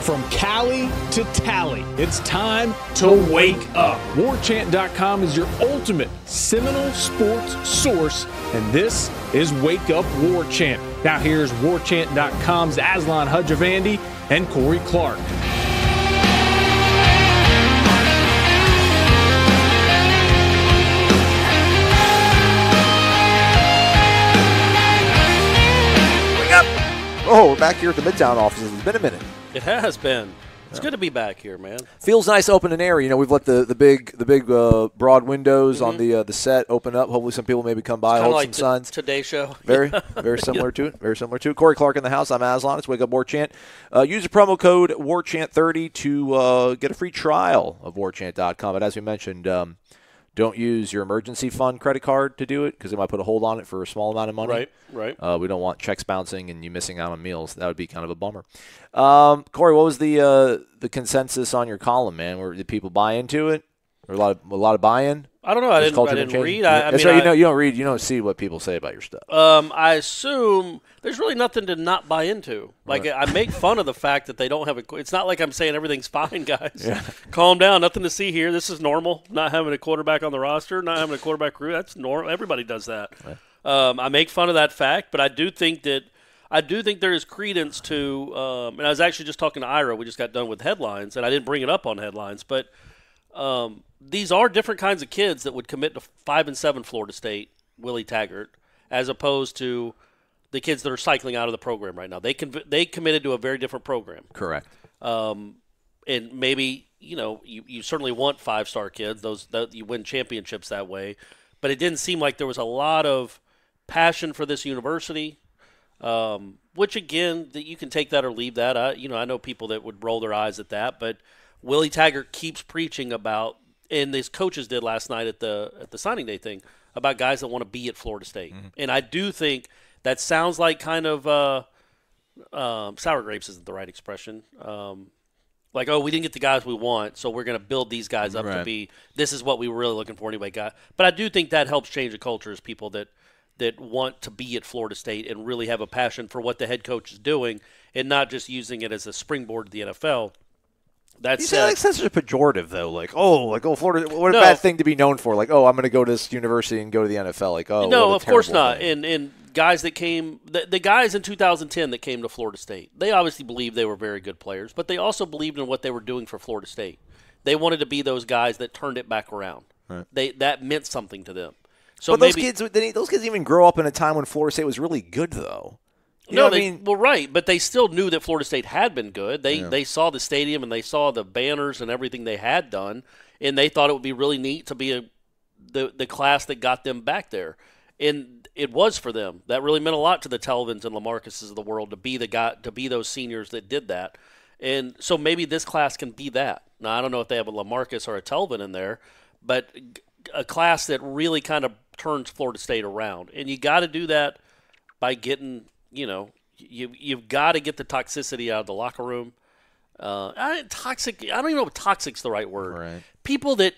From Cali to Tally, it's time to wake up. WarChant.com is your ultimate Seminole sports source, and this is Wake Up War Chant. Now here's WarChant.com's Aslan Hudjavandi and Corey Clark. Wake up! Oh, we're back here at the Midtown offices. It's been a minute. It has been. It's good to be back here, man. Feels nice, open and airy. You know, we've let the big broad windows on the set open up. Hopefully, some people maybe come by, hold like some suns. Today show. Very similar to it. Very similar to it. Corey Clark in the house. I'm Aslan. It's Wake Up War Chant. Use the promo code WarChant30 to get a free trial of WarChant.com. But as we mentioned, don't use your emergency fund credit card to do it because they might put a hold on it for a small amount of money. Right. We don't want checks bouncing and you missing out on meals. That would be kind of a bummer. Corey, what was the consensus on your column, man? Did people buy into it? Or a lot of buy-in? I don't know. I didn't read. That's right. You don't read. You don't see what people say about your stuff. I assume there's really nothing to not buy into. Like, right. I make fun of the fact that they don't have a – it's not like I'm saying everything's fine, guys. Yeah. Calm down. Nothing to see here. This is normal. Not having a quarterback on the roster, not having a quarterback crew. That's normal. Everybody does that. Right. I make fun of that fact, but I do think there is credence to and I was actually just talking to Ira. We just got done with headlines, and I didn't bring it up on headlines, but these are different kinds of kids that would commit to 5 and 7 Florida State, Willie Taggart, as opposed to the kids that are cycling out of the program right now. They committed to a very different program. Correct. And maybe you certainly want 5-star kids. That you win championships that way, but it didn't seem like there was a lot of passion for this university. Which again, that you can take that or leave that. I know people that would roll their eyes at that, but Willie Taggart keeps preaching about, and these coaches did last night at the signing day thing, about guys that want to be at Florida State. Mm-hmm. And I do think that sounds like kind of sour grapes isn't the right expression. Like, we didn't get the guys we want, so we're going to build these guys up to be, this is what we were really looking for anyway, guy. But I do think that helps change the culture as people that want to be at Florida State and really have a passion for what the head coach is doing and not just using it as a springboard to the NFL. That's such a pejorative, though. Florida, what a bad thing to be known for. I'm going to go to this university and go to the NFL. No, of course not. Thing. And guys that came, the guys in 2010 that came to Florida State, they obviously believed they were very good players, but they also believed in what they were doing for Florida State. They wanted to be those guys that turned it back around. Right. That meant something to them. So but those kids didn't even grow up in a time when Florida State was really good, though. Right, but they still knew that Florida State had been good. They saw the stadium and they saw the banners and everything they had done, and they thought it would be really neat to be the class that got them back there. And it was for them. That really meant a lot to the Telvins and Lamarcuses of the world to be those seniors that did that. And so maybe this class can be that. Now, I don't know if they have a Lamarcus or a Telvin in there, but a class that really kind of turns Florida State around. And you got to do that by getting – you've got to get the toxicity out of the locker room. Toxic. I don't even know if toxic's the right word. Right. People that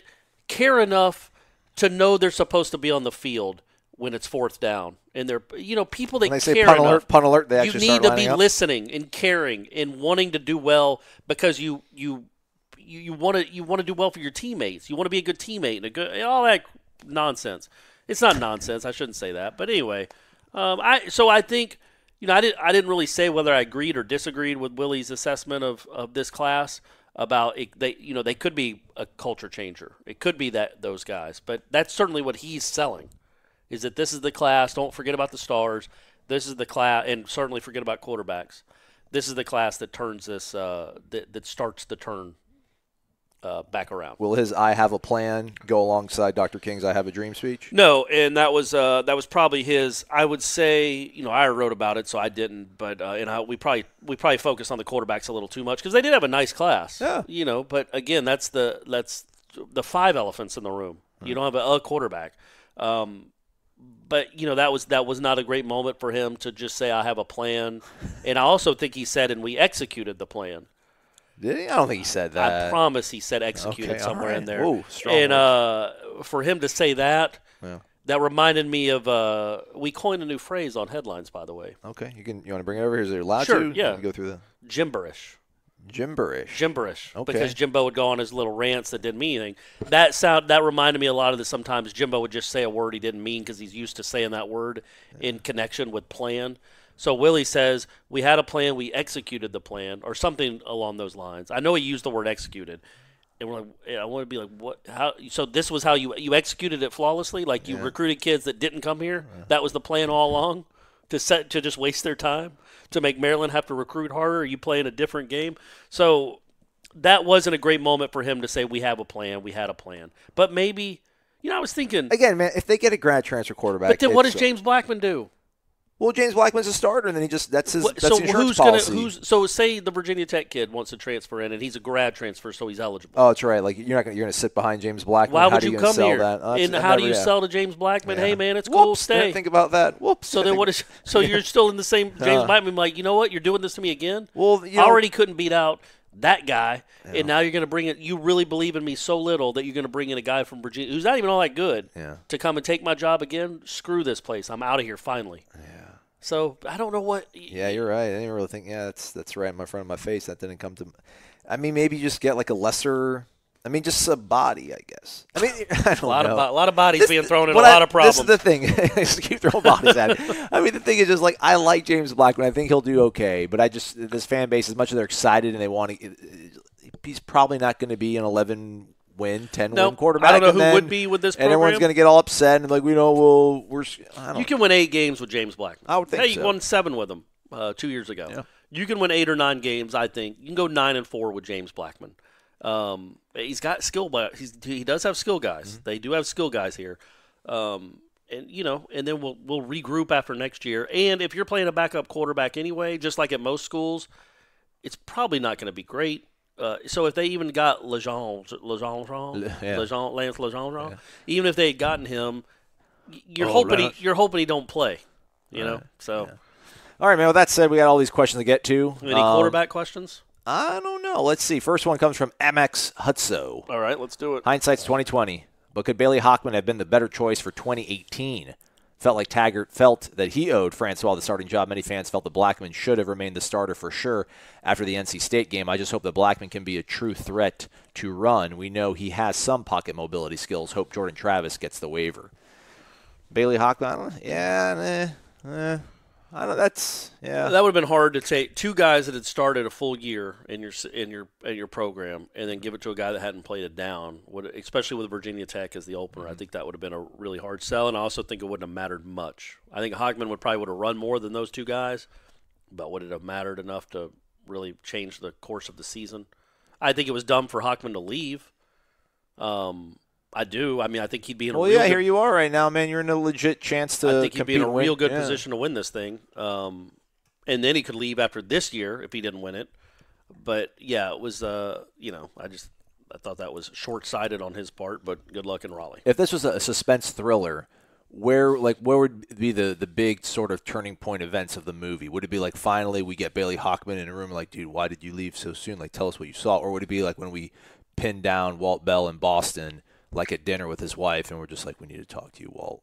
care enough to know they're supposed to be on the field when it's 4th down, and they're people that when they say care punt enough. Punt alert. They actually you need to be up. listening and caring and wanting to do well because you want to do well for your teammates. You want to be a good teammate and all that nonsense. It's not nonsense. I shouldn't say that, but anyway, I think. I didn't really say whether I agreed or disagreed with Willie's assessment of this class about it. They could be a culture changer. It could be those guys, but that's certainly what he's selling. Is that this is the class? Don't forget about the stars. This is the class, and certainly forget about quarterbacks. This is the class that turns this that starts the turn back around. Will his "I have a plan" go alongside Dr. King's "I have a dream" speech? No, and that was probably his. I would say, I wrote about it, so I didn't. But we probably focused on the quarterbacks a little too much because they did have a nice class. Yeah. But again, that's the 5 elephants in the room. You don't have a quarterback. But that was not a great moment for him to just say, "I have a plan," and I also think he said, "And we executed the plan." Did he? I don't think he said that. I promise he said executed somewhere in there. Ooh, strong and words. For him to say that, that reminded me of we coined a new phrase on headlines, by the way. Okay, you want to bring it over here? Is it allowed sure, to? Yeah. Go through the gibberish. Gibberish. Okay. Because Jimbo would go on his little rants that didn't mean anything. That reminded me a lot of that. Sometimes Jimbo would just say a word he didn't mean because he's used to saying that word in connection with plan. So Willie says, we had a plan, we executed the plan, or something along those lines. I know he used the word executed. And we're like, I want to be like, what? How? So this was how you executed it flawlessly? Like you recruited kids that didn't come here? Yeah. That was the plan all along? To just waste their time? To make Maryland have to recruit harder? Are you playing a different game? So that wasn't a great moment for him to say, we have a plan, we had a plan. But maybe, I was thinking. Again, man, if they get a grad transfer quarterback. But then what does James Blackman do? Well, James Blackman's a starter, and then that's his insurance policy. So say the Virginia Tech kid wants to transfer in, and he's a grad transfer, so he's eligible. Oh, that's right. Like you're going to sit behind James Blackman. Why would you come here? And how do you sell to James Blackman? Yeah. Hey, man, it's cool. Stay. Didn't think about that. Whoops. So then what is? So you're still in the same James Blackman? Like, you know what? You're doing this to me again. Well, I already couldn't beat out that guy, and now you're going to bring it. You really believe in me so little that you're going to bring in a guy from Virginia who's not even all that good to come and take my job again? Screw this place. I'm out of here finally. Yeah. So I don't know what. Yeah, you're right. I didn't really think. Yeah, that's right in my front of my face. That didn't come to. I mean, maybe just get like a lesser. I mean, just a body, I guess. I mean, I don't know. A lot of bodies being thrown in a lot of problems. This is the thing. Just keep throwing bodies at it. I mean, the thing is just like I like James Blackman. I think he'll do okay. But this fan base, as much as they're excited and they want to, he's probably not going to be an 10-win quarterback. I don't know who would be with this program. And everyone's going to get all upset and like, You can win 8 games with James Blackman. I would think so. You won 7 with him 2 years ago. Yeah. You can win 8 or 9 games, I think. You can go 9-4 with James Blackman. He's got skill, but he does have skill guys. Mm-hmm. They do have skill guys here. And then we'll regroup after next year. And if you're playing a backup quarterback anyway, just like at most schools, it's probably not going to be great. So if they even got Lance Legendre, even if they had gotten him, you're hoping he don't play. You know. So. Yeah. All right, man. With that said, we got all these questions to get to. Any quarterback questions? I don't know. Let's see. First one comes from MX Hutso. All right, let's do it. Hindsight's 2020, but could Bailey Hockman have been the better choice for 2018? Felt like Taggart felt that he owed Francois the starting job. Many fans felt that Blackman should have remained the starter for sure after the NC State game. I just hope that Blackman can be a true threat to run. We know he has some pocket mobility skills. Hope Jordan Travis gets the waiver. Bailey Hockman, I don't. That would have been hard to take 2 guys that had started a full year in your program and then give it to a guy that hadn't played it down. Especially with Virginia Tech as the opener, I think that would have been a really hard sell, and I also think it wouldn't have mattered much. I think Hockman would have run more than those 2 guys, but would it have mattered enough to really change the course of the season? I think it was dumb for Hockman to leave. I do. I mean, I think he'd be in a real here you are right now, man. You're in a legit chance to I think he'd be in a real good position to win this thing. And then he could leave after this year if he didn't win it. But, yeah, it was, I thought that was short-sighted on his part, but good luck in Raleigh. If this was a suspense thriller, where would be the big sort of turning point events of the movie? Would it be like finally we get Bailey Hockman in a room like, dude, why did you leave so soon? Like, tell us what you saw. Or would it be like when we pinned down Walt Bell in Boston, like at dinner with his wife, and we're just like, we need to talk to you, Walt?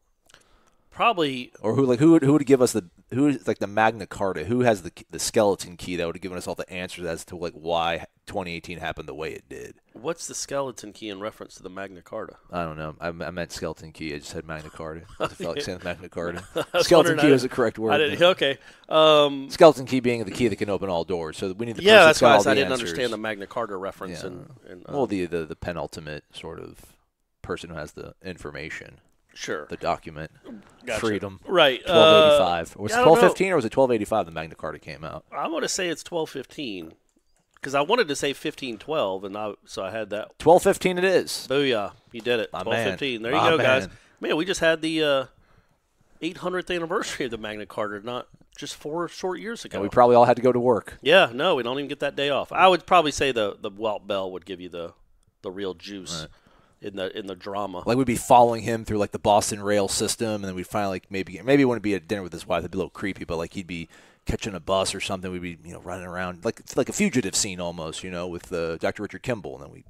Probably. Or who would give us the Magna Carta? Who has the skeleton key that would have given us all the answers as to like why 2018 happened the way it did? What's the skeleton key in reference to the Magna Carta? I don't know. I meant skeleton key. I just said Magna Carta. I felt like saying Magna Carta. Skeleton key was the correct word. Okay. Skeleton key being the key that can open all doors. So we need the that's why I didn't understand the Magna Carta reference. Yeah. The penultimate sort of person who has the information. Sure. The document. Gotcha. Freedom. Right. 1285. Was it 1215 or was it 1285 the Magna Carta came out? I want to say it's 1215 because I wanted to say 1512, so I had that. 1215 it is. Booyah. You did it. 1215. There you go, guys. Man, we just had the 800th anniversary of the Magna Carta, not just 4 short years ago. And we probably all had to go to work. Yeah, no, we don't even get that day off. I would probably say the Walt Bell would give you the real juice. Right. In the drama, like we'd be following him through like the Boston rail system, and then we'd finally maybe it wouldn't be at dinner with his wife. That'd be a little creepy, but like he'd be catching a bus or something. We'd be running around like a fugitive scene almost, with Dr. Richard Kimball, and then we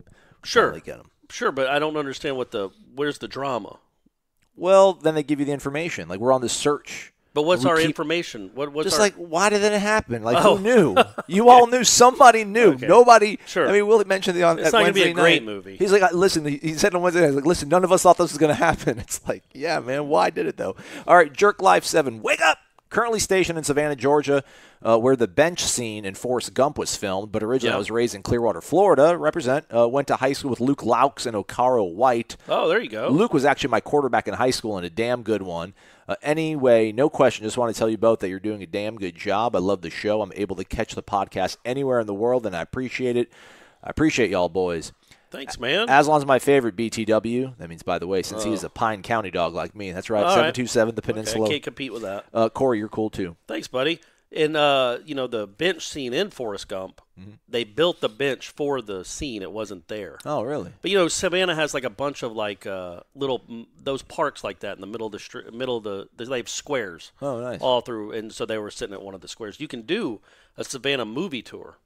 finally get him. Sure, but I don't understand where's the drama. Well, then they give you the information. Like we're on this search. But what's our information? What's just our... like, why did it happen? Like, who knew? You all knew. Somebody knew. Okay. Nobody. Sure. I mean, Willie mentioned it's not going to be a great movie. He's like, listen, he said on Wednesday night, like, listen, none of us thought this was going to happen. It's like, yeah, man, why did it, though? All right, Jerk Life 7, wake up! Currently stationed in Savannah, Georgia, where the bench scene in Forrest Gump was filmed, but originally I was raised in Clearwater, Florida. Went to high school with Luke Laux and Okaro White. Oh, there you go. Luke was actually my quarterback in high school and a damn good one. Anyway, no question, just want to tell you both that you're doing a damn good job. I love the show. I'm able to catch the podcast anywhere in the world, and I appreciate it. I appreciate y'all, boys. Thanks, man. Aslan's my favorite BTW. That means, by the way, since he is a Pine County dog like me. That's right, 727 the Peninsula. Okay, I can't compete with that. Corey, you're cool, too. Thanks, buddy. And, the bench scene in Forrest Gump, they built the bench for the scene. It wasn't there. Oh, really? But, Savannah has, like, a bunch of, like, those parks like that in the middle of the they have squares. Oh, nice. All through, and so they were sitting at one of the squares. You can do a Savannah movie tour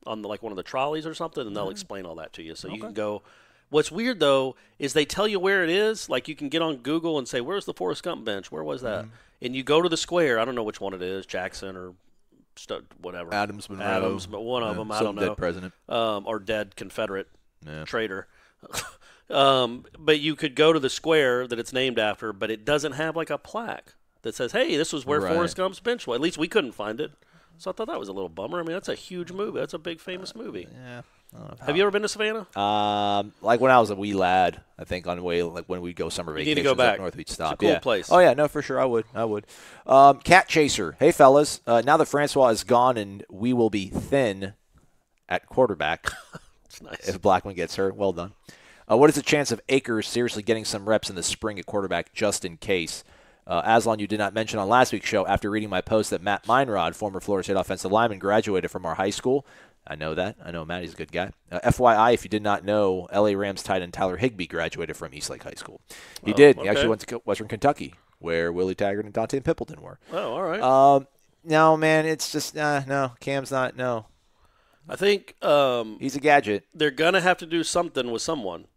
on one of the trolleys or something, and they'll explain all that to you. So you can go. What's weird, though, is they tell you where it is. Like, you can get on Google and say, where's the Forrest Gump bench? Where was that? And you go to the square. I don't know which one it is, Jackson or whatever. Adams, Monroe. But one of them, I don't know. Dead president. Or dead Confederate traitor. But you could go to the square that it's named after, but it doesn't have, like, a plaque that says, hey, this was where Forrest Gump's bench was. At least we couldn't find it. So I thought that was a little bummer. I mean, that's a huge movie. That's a big, famous movie. Yeah. Have you ever been to Savannah? Like when I was a wee lad, I think on the way, like when we'd go summer vacations need to go back. up north, we'd stop. It's a cool place. Oh yeah, no, for sure, I would. Cat Chaser, hey fellas, now that Francois is gone and we will be thin at quarterback. It's nice. If Blackman gets hurt, well done. What is the chance of Akers seriously getting some reps in the spring at quarterback, just in case? Aslan, you did not mention on last week's show after reading my post that Matt Meinrod, former Florida State offensive lineman, graduated from our high school. I know that. I know Matt. He's a good guy. FYI, if you did not know, L.A. Rams tight end Tyler Higbee graduated from Eastlake High School. He did. Okay. He actually went to Western Kentucky, where Willie Taggart and Dante Pimpleton were. Oh, all right. No, man, it's just no. Cam's not. No. I think he's a gadget. They're gonna have to do something with someone.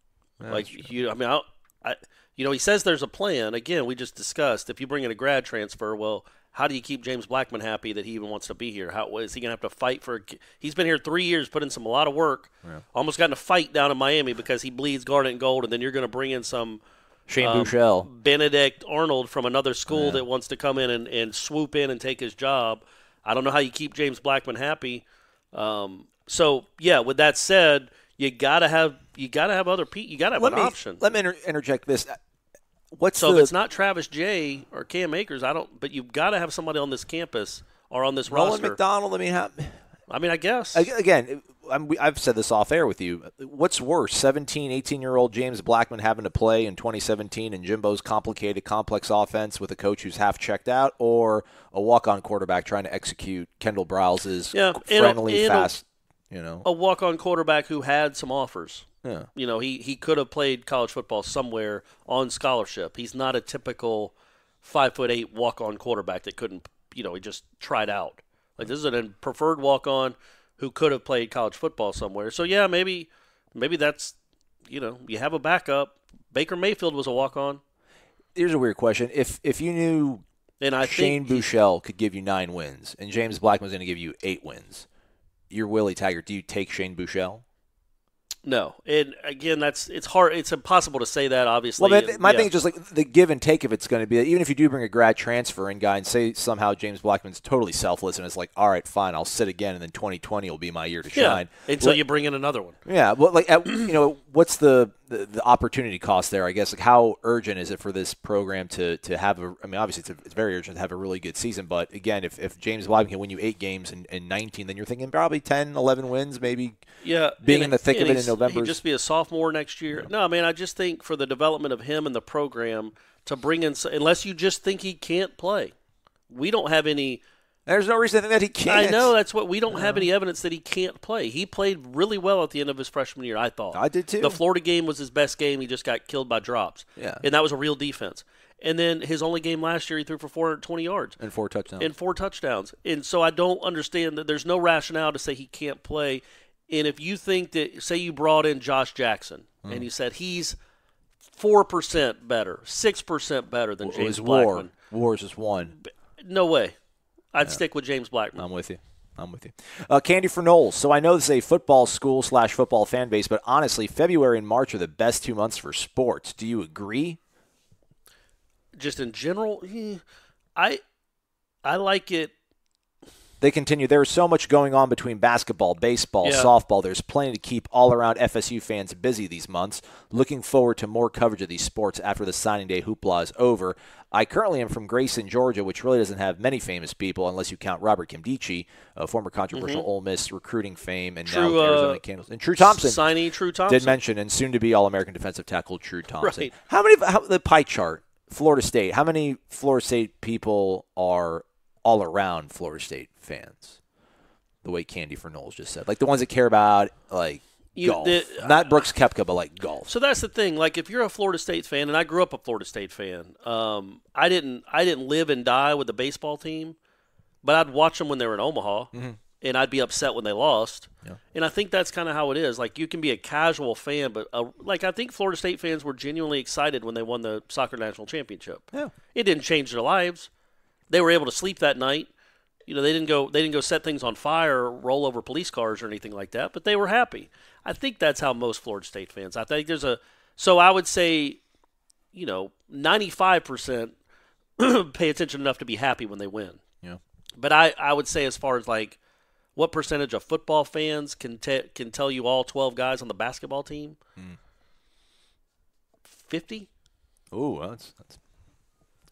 He says there's a plan. Again, we just discussed if you bring in a grad transfer, well, how do you keep James Blackman happy that he even wants to be here? How is he going to have to fight for? He's been here 3 years, put in a lot of work. Yeah. Almost got in a fight down in Miami because he bleeds garnet and gold, and then you're going to bring in some Shane Buechele, Benedict Arnold from another school that wants to come in and swoop in and take his job. I don't know how you keep James Blackman happy. With that said, you gotta have other people. You gotta have an option. Let me interject this. If it's not Travis Jay or Cam Akers, but you've got to have somebody on this campus or on this roster. Roland McDonald. I guess. Again, I've said this off air with you. What's worse, 17, 18-year-old James Blackman having to play in 2017 in Jimbo's complicated, complex offense with a coach who's half checked out, or a walk-on quarterback trying to execute Kendall Browse's friendly, fast, a walk-on quarterback who had some offers. Yeah. He could have played college football somewhere on scholarship. He's not a typical 5'8" walk-on quarterback that couldn't, he just tried out. Like, this is a preferred walk-on who could have played college football somewhere. So, yeah, maybe that's, you have a backup. Baker Mayfield was a walk-on. Here's a weird question. If you knew Shane Buechele could give you 9 wins and James Blackman was going to give you 8 wins, you're Willie Taggart. Do you take Shane Buechele? No, and again, it's hard. It's impossible to say that, obviously. Well, my thing is just like the give and take if it's going to be. Even if you do bring a grad transfer in guy and say somehow James Blackman's totally selfless and it's like, all right, fine, I'll sit again, and then 2020 will be my year to shine. Until you bring in another one. Yeah, well, what's the opportunity cost there? I guess like how urgent is it for this program to have a? I mean, obviously it's very urgent to have a really good season, but again, if James Blackman can win you 8 games in 19, then you're thinking probably 10, 11 wins, maybe. Yeah, being in the thick of it in November. He'd just be a sophomore next year. Yeah. No, I mean, I just think for the development of him and the program to bring in, unless you just think he can't play, we don't have any. There's no reason to think that he can't. I know, that's what we don't have any evidence that he can't play. He played really well at the end of his freshman year, I thought. I did too. The Florida game was his best game. He just got killed by drops. Yeah. And that was a real defense. And then his only game last year, he threw for 420 yards. And 4 touchdowns. And so I don't understand that there's no rationale to say he can't play. And if you think that, say you brought in Josh Jackson, and you said he's 4% better, 6% better than James Blackman. War is just 1. No way. I'd stick with James Blackman. I'm with you. Candy for Knowles. So I know this is a football school / football fan base, but honestly, February and March are the best 2 months for sports. Do you agree? Just in general, I like it. They continue. There is so much going on between basketball, baseball, softball. There's plenty to keep all-around FSU fans busy these months. Looking forward to more coverage of these sports after the signing day hoopla is over. I currently am from Grayson, Georgia, which really doesn't have many famous people unless you count Robert Kimdichie, former controversial Ole Miss recruiting fame, and now Arizona Candles. And True Thompson. Signee True Thompson. Did mention, and soon-to-be All-American defensive tackle True Thompson. Right. How the pie chart, Florida State, how many Florida State people are all around Florida State fans? The way Candy for Knowles just said. Like the ones that care about, like, golf. Not Brooks Koepka, but like golf. So that's the thing. Like if you're a Florida State fan, and I grew up a Florida State fan, I didn't live and die with the baseball team, but I'd watch them when they were in Omaha, and I'd be upset when they lost. Yeah. And I think that's kind of how it is. Like you can be a casual fan, but like I think Florida State fans were genuinely excited when they won the soccer national championship. Yeah. It didn't change their lives. They were able to sleep that night. You know, they didn't go set things on fire or roll over police cars or anything like that, but they were happy. I think that's how most Florida State fans. I think so I would say, 95% pay attention enough to be happy when they win. Yeah. But I would say as far as like what percentage of football fans can tell you all 12 guys on the basketball team? 50? Ooh, that's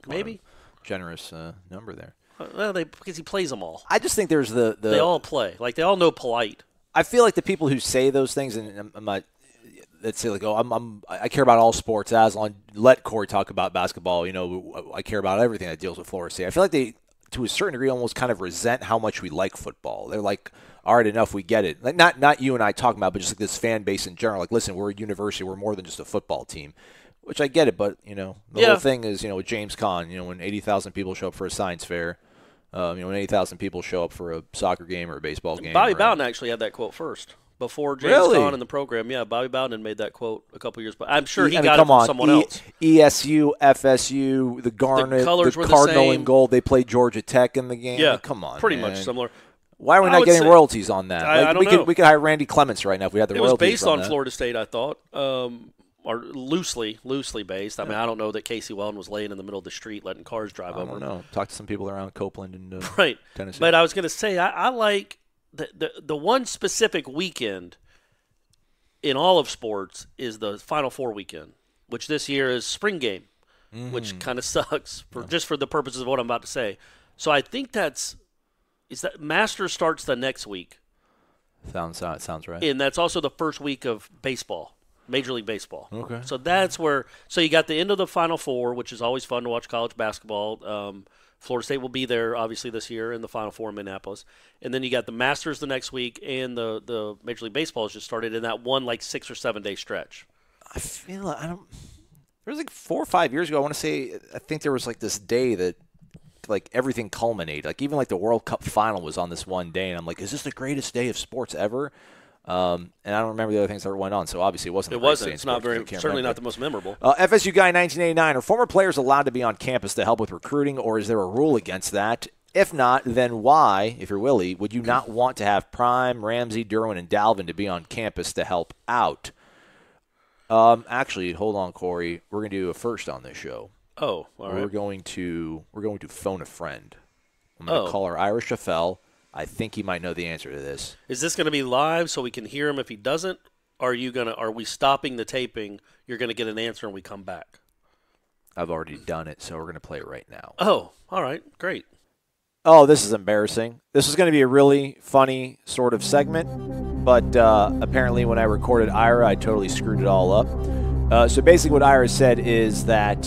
maybe generous number there. Well, because he plays them all. I just think there's the they all play. Like, they all know polite. I feel like the people who say those things, and I'm not, that say like, I care about all sports. Aslan, let Corey talk about basketball. I care about everything that deals with Florida State. I feel like they, to a certain degree, almost kind of resent how much we like football. They're like, all right, enough, we get it. Like, not you and I talking about, but just like this fan base in general. Like, listen, we're a university. We're more than just a football team. Which I get it, but, the whole thing is, with James Conn, when 80,000 people show up for a science fair, when 80,000 people show up for a soccer game or a baseball game. Bobby Bowden actually had that quote first. Before James Conn in the program. Yeah, Bobby Bowden made that quote a couple years back. I'm sure he got it from someone else. ESU, FSU, the Garnet, the Cardinal in gold. They played Georgia Tech in the game. Yeah, come on, pretty much similar. Why are we not getting royalties on that? I don't know. We could hire Randy Clements right now if we had the royalties on that. It was based on Florida State, I thought. Or loosely based. I mean, I don't know that Casey Weldon was laying in the middle of the street letting cars drive over. I don't know. Talk to some people around Copeland and Tennessee. But I was going to say, I like the one specific weekend in all of sports is the Final Four weekend, which this year is spring game, which kind of sucks just for the purposes of what I'm about to say. So I think that Masters starts the next week. Sounds right. And that's also the first week of baseball. Major League Baseball. Okay. So that's where – so you got the end of the Final Four, which is always fun to watch college basketball. Florida State will be there, obviously, this year in the Final Four in Minneapolis. And then you got the Masters the next week, and the Major League Baseball has just started in that one, 6 or 7 day stretch. I feel like there was 4 or 5 years ago, I think there was this day that everything culminated. Even the World Cup final was on this one day, and I'm like, is this the greatest day of sports ever? And I don't remember the other things that went on, so obviously it wasn't. It wasn't. It's not certainly not the most memorable. FSU guy 1989. Are former players allowed to be on campus to help with recruiting, or is there a rule against that? If not, then why, if you're Willie, would you not want to have Prime, Ramsey, Derwin, and Dalvin to be on campus to help out? Actually, hold on, Corey. We're going to do a first on this show. Oh, all right. We're going to phone a friend. I'm going to call our Irish Chaffel. I think he might know the answer to this. Is this going to be live so we can hear him if he doesn't? Are we stopping the taping? You're going to get an answer and we come back. I've already done it, so we're going to play it right now. Oh, all right. Great. Oh, this is embarrassing. This is going to be a really funny sort of segment, but apparently when I recorded Ira, I totally screwed it all up. So basically what Ira said is that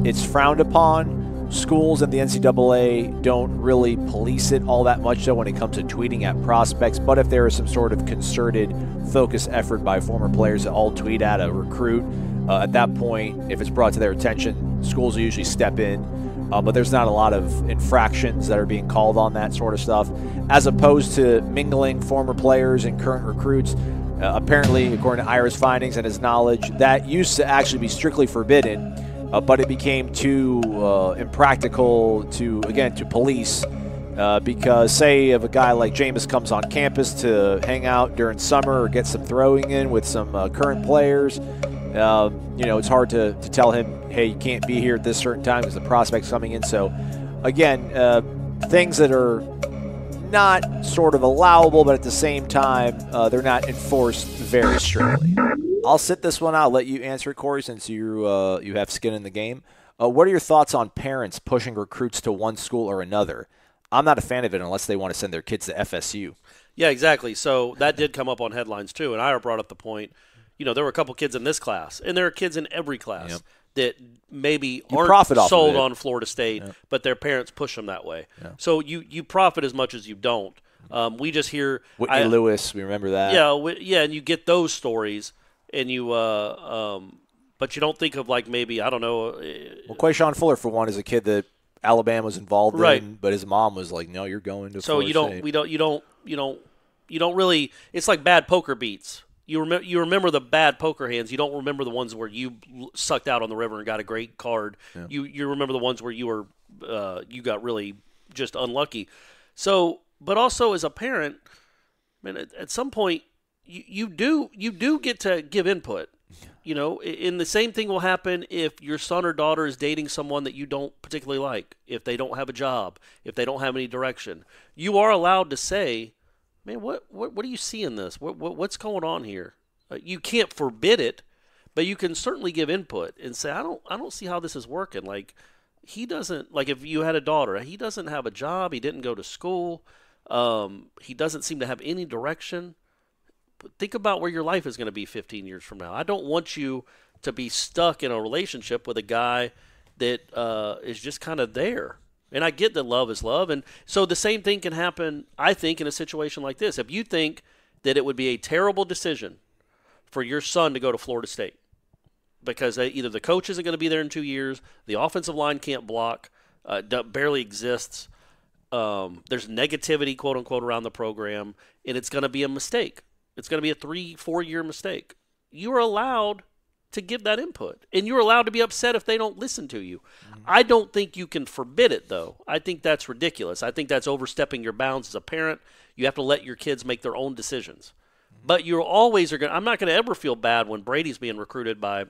it's frowned upon. Schools and the NCAA don't really police it all that much so when it comes to tweeting at prospects, but if there is some sort of concerted, focused effort by former players that all tweet at a recruit, at that point, if it's brought to their attention, schools will usually step in, but there's not a lot of infractions that are being called on that sort of stuff, as opposed to mingling former players and current recruits. Apparently, according to Ira's findings and his knowledge, that used to actually be strictly forbidden. but it became too impractical to police. Because, say, if a guy like Jameis comes on campus to hang out during summer or get some throwing in with some current players, it's hard to tell him, hey, you can't be here at this certain time because the prospect's coming in. So, again, things that are not sort of allowable, but at the same time, they're not enforced very strictly. I'll sit this one out. Let you answer it, Corey, since you have skin in the game. What are your thoughts on parents pushing recruits to one school or another? I'm not a fan of it unless they want to send their kids to FSU. Yeah, exactly. So that did come up on headlines too, and Ira brought up the point. There were a couple kids in this class, and there are kids in every class that maybe aren't sold on Florida State, but their parents push them that way. Yeah. So you profit as much as you don't. We just hear Whitney Lewis. We remember that. Yeah, and you get those stories, and you but you don't think of like maybe I don't know. Well, Quayshawn Fuller for one is a kid that Alabama was involved in, but his mom was like, "No, you're going to." So Florida State. You don't really. It's like bad poker beats. You remember the bad poker hands. You don't remember the ones where you sucked out on the river and got a great card. Yeah. You remember the ones where you got really just unlucky. So, but also as a parent, man, at some point you do get to give input. And the same thing will happen if your son or daughter is dating someone that you don't particularly like, if they don't have a job, if they don't have any direction. You are allowed to say, man, what do you see in this? What's going on here? You can't forbid it, but you can certainly give input and say, I don't see how this is working. Like, he doesn't, like if you had a daughter, he doesn't have a job, he didn't go to school, he doesn't seem to have any direction. Think about where your life is going to be 15 years from now. I don't want you to be stuck in a relationship with a guy that is just kind of there. And I get that love is love. And so the same thing can happen, I think, in a situation like this. If you think that it would be a terrible decision for your son to go to Florida State because either the coach isn't going to be there in 2 years, the offensive line can't block, barely exists, there's negativity, quote unquote, around the program, and it's going to be a mistake. It's going to be a 3-4 year mistake. You are allowed to give that input, and you're allowed to be upset if they don't listen to you. Mm-hmm. I don't think you can forbid it, though. I think that's ridiculous. I think that's overstepping your bounds as a parent. You have to let your kids make their own decisions. Mm-hmm. But you always are going. I'm not going to ever feel bad when Brady's being recruited by.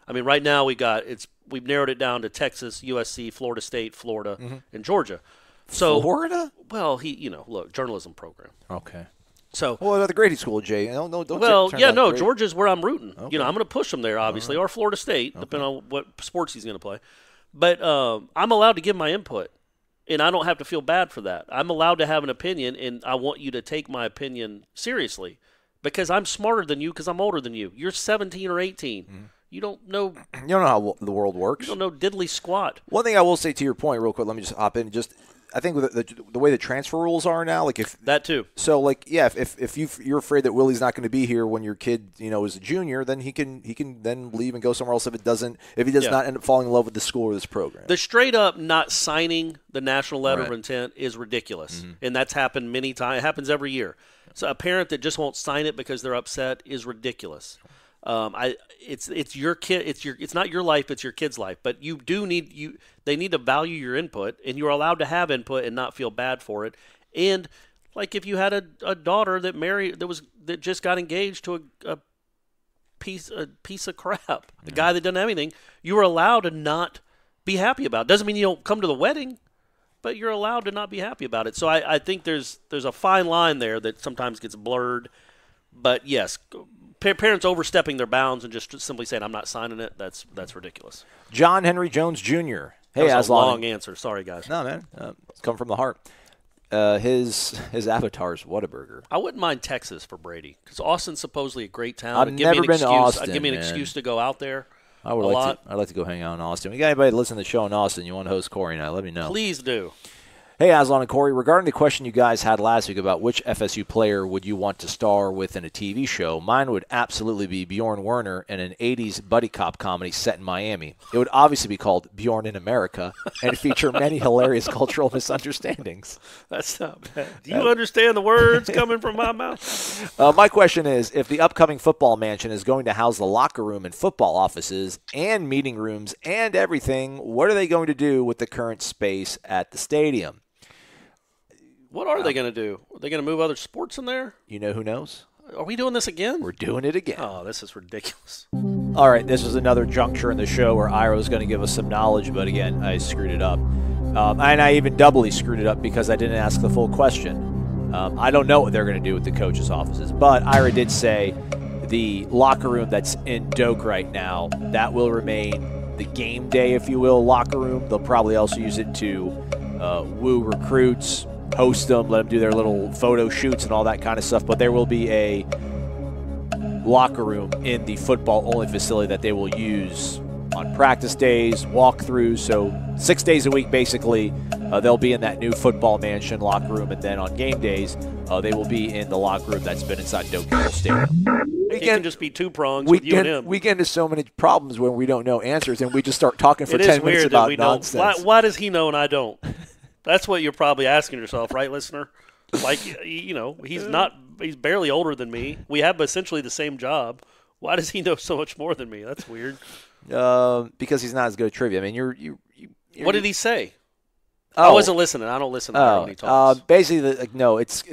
I mean, right now we've narrowed it down to Texas, USC, Florida State, Florida, and Georgia. So Florida? Well, look, journalism program. Okay. So, the Grady School, Jay. Don't. Georgia's where I'm rooting. Okay. I'm going to push them there, obviously, or Florida State, depending on what sports he's going to play. But I'm allowed to give my input, and I don't have to feel bad for that. I'm allowed to have an opinion, and I want you to take my opinion seriously because I'm smarter than you because I'm older than you. You're 17 or 18. Mm-hmm. You don't know. You don't know how the world works. You don't know diddly squat. One thing I will say to your point, real quick. Let me just hop in. I think with the way the transfer rules are now, like if that too. So like if you're afraid that Willie's not going to be here when your kid is a junior, then he can then leave and go somewhere else if he does not end up falling in love with the school or this program. The straight up not signing the national letter of intent is ridiculous, and that's happened many times. It happens every year. So a parent that just won't sign it because they're upset is ridiculous. It's your kid. It's not your life. It's your kid's life. But they need to value your input, and you're allowed to have input and not feel bad for it. And like if you had a daughter that just got engaged to a piece of crap, the guy that doesn't have anything, you are allowed to not be happy about it. Doesn't mean you don't come to the wedding, but you're allowed to not be happy about it. So I think there's a fine line there that sometimes gets blurred. But yes. Parents overstepping their bounds and just simply saying, I'm not signing it, that's ridiculous. John Henry Jones Jr. Hey, that was a Aslan. long answer. Sorry, guys. No, man. It's come from the heart. His avatar's Whataburger. I wouldn't mind Texas for Brady because Austin's supposedly a great town. I've never been to Austin. Give me an excuse to go out there. I'd like to go hang out in Austin. We got anybody to listen to the show in Austin? You want to host Corey and I? Let me know. Please do. Hey, Aslan and Corey, regarding the question you guys had last week about which FSU player would you want to star with in a TV show, mine would absolutely be Bjorn Werner in an 80s buddy cop comedy set in Miami. It would obviously be called Bjorn in America and feature many hilarious cultural misunderstandings. That's not bad. Do you understand the words coming from my mouth? My question is, if the upcoming football mansion is going to house the locker room and football offices and meeting rooms and everything, what are they going to do with the current space at the stadium? What are they going to do? Are they going to move other sports in there? You know who knows? Are we doing this again? We're doing it again. Oh, this is ridiculous. All right, this is another juncture in the show where Ira was going to give us some knowledge, but again, I screwed it up. And I even doubly screwed it up because I didn't ask the full question. I don't know what they're going to do with the coaches' offices, but Ira did say the locker room that's in Doak right now, that will remain the game day, if you will, locker room. They'll probably also use it to woo recruits, host them, let them do their little photo shoots and all that kind of stuff. But there will be a locker room in the football-only facility that they will use on practice days, walkthroughs. So 6 days a week, basically, they'll be in that new football mansion locker room. And then on game days, they will be in the locker room that's been inside Doak Stadium. It can just be two prongs with you and him. We get into so many problems when we don't know answers, and we just start talking for 10 minutes about nonsense. Why does he know and I don't? That's what you're probably asking yourself, right, listener? Like, he's barely older than me. We have essentially the same job. Why does he know so much more than me? That's weird. Because he's not as good at trivia. I mean, you're what did he say? I wasn't listening. I don't listen to him when he talks. Basically,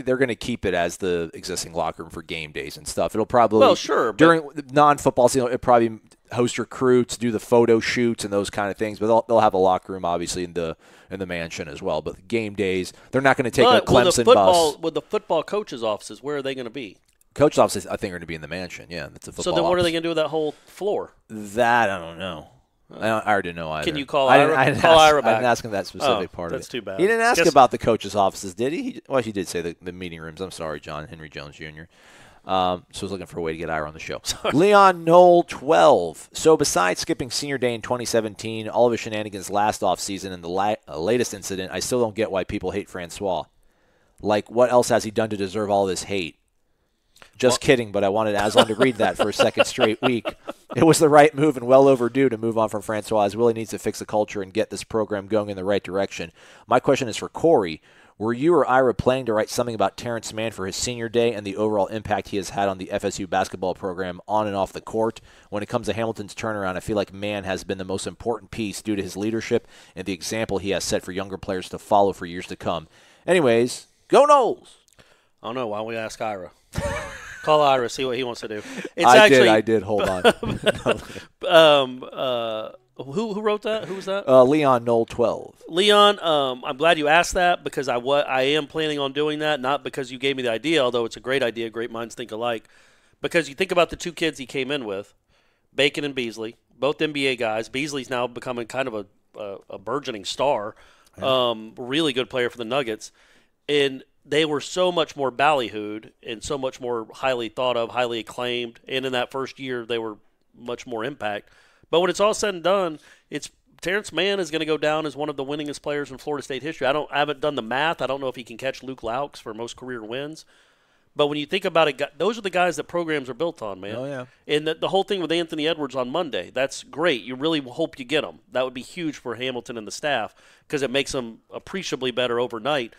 they're going to keep it as the existing locker room for game days and stuff. It'll probably during non-football season, it'll probably host recruits, do the photo shoots and those kind of things. But they'll have a locker room obviously in the mansion as well. But game days, they're not going to take a Clemson bus. With the football coaches' offices, where are they going to be? Coach's offices, I think, are going to be in the mansion. Yeah, that's a football. So then, what office. are they going to do with that whole floor? That I don't know. I already know either. Can you call Ira? I didn't ask him that specific part of it. That's too bad. He didn't ask about the coaches' offices, did he? Well, he did say the meeting rooms. I'm sorry, John Henry Jones Jr. So I was looking for a way to get Ira on the show. Leon Knoll 12. So besides skipping senior day in 2017, all of his shenanigans last offseason, and the latest incident, I still don't get why people hate Francois. Like, what else has he done to deserve all this hate? Just kidding, but I wanted Aslan to read that for a second straight week. It was the right move and well overdue to move on from Francois, as Willie needs to fix the culture and get this program going in the right direction. My question is for Corey. Were you or Ira planning to write something about Terrence Mann for his senior day and the overall impact he has had on the FSU basketball program on and off the court? When it comes to Hamilton's turnaround, I feel like Mann has been the most important piece due to his leadership and the example he has set for younger players to follow for years to come. Anyways, go Noles! I don't know. Why don't we ask Ira? Call Ira, see what he wants to do. I did. Hold on. Who wrote that? Who was that? Leon Knoll 12. Leon, I'm glad you asked that because I am planning on doing that, not because you gave me the idea, although it's a great idea, great minds think alike. Because you think about the two kids he came in with, Bacon and Beasley, both NBA guys. Beasley's now becoming kind of a burgeoning star, really good player for the Nuggets. And they were so much more ballyhooed and so much more highly thought of, highly acclaimed. And in that first year, they were much more impact. But when it's all said and done, Terrence Mann is going to go down as one of the winningest players in Florida State history. I haven't done the math. I don't know if he can catch Luke Laux for most career wins. But when you think about it, those are the guys that programs are built on, man. Oh, yeah. And the whole thing with Anthony Edwards on Monday, that's great. You really hope you get him. That would be huge for Hamilton and the staff because it makes them appreciably better overnight.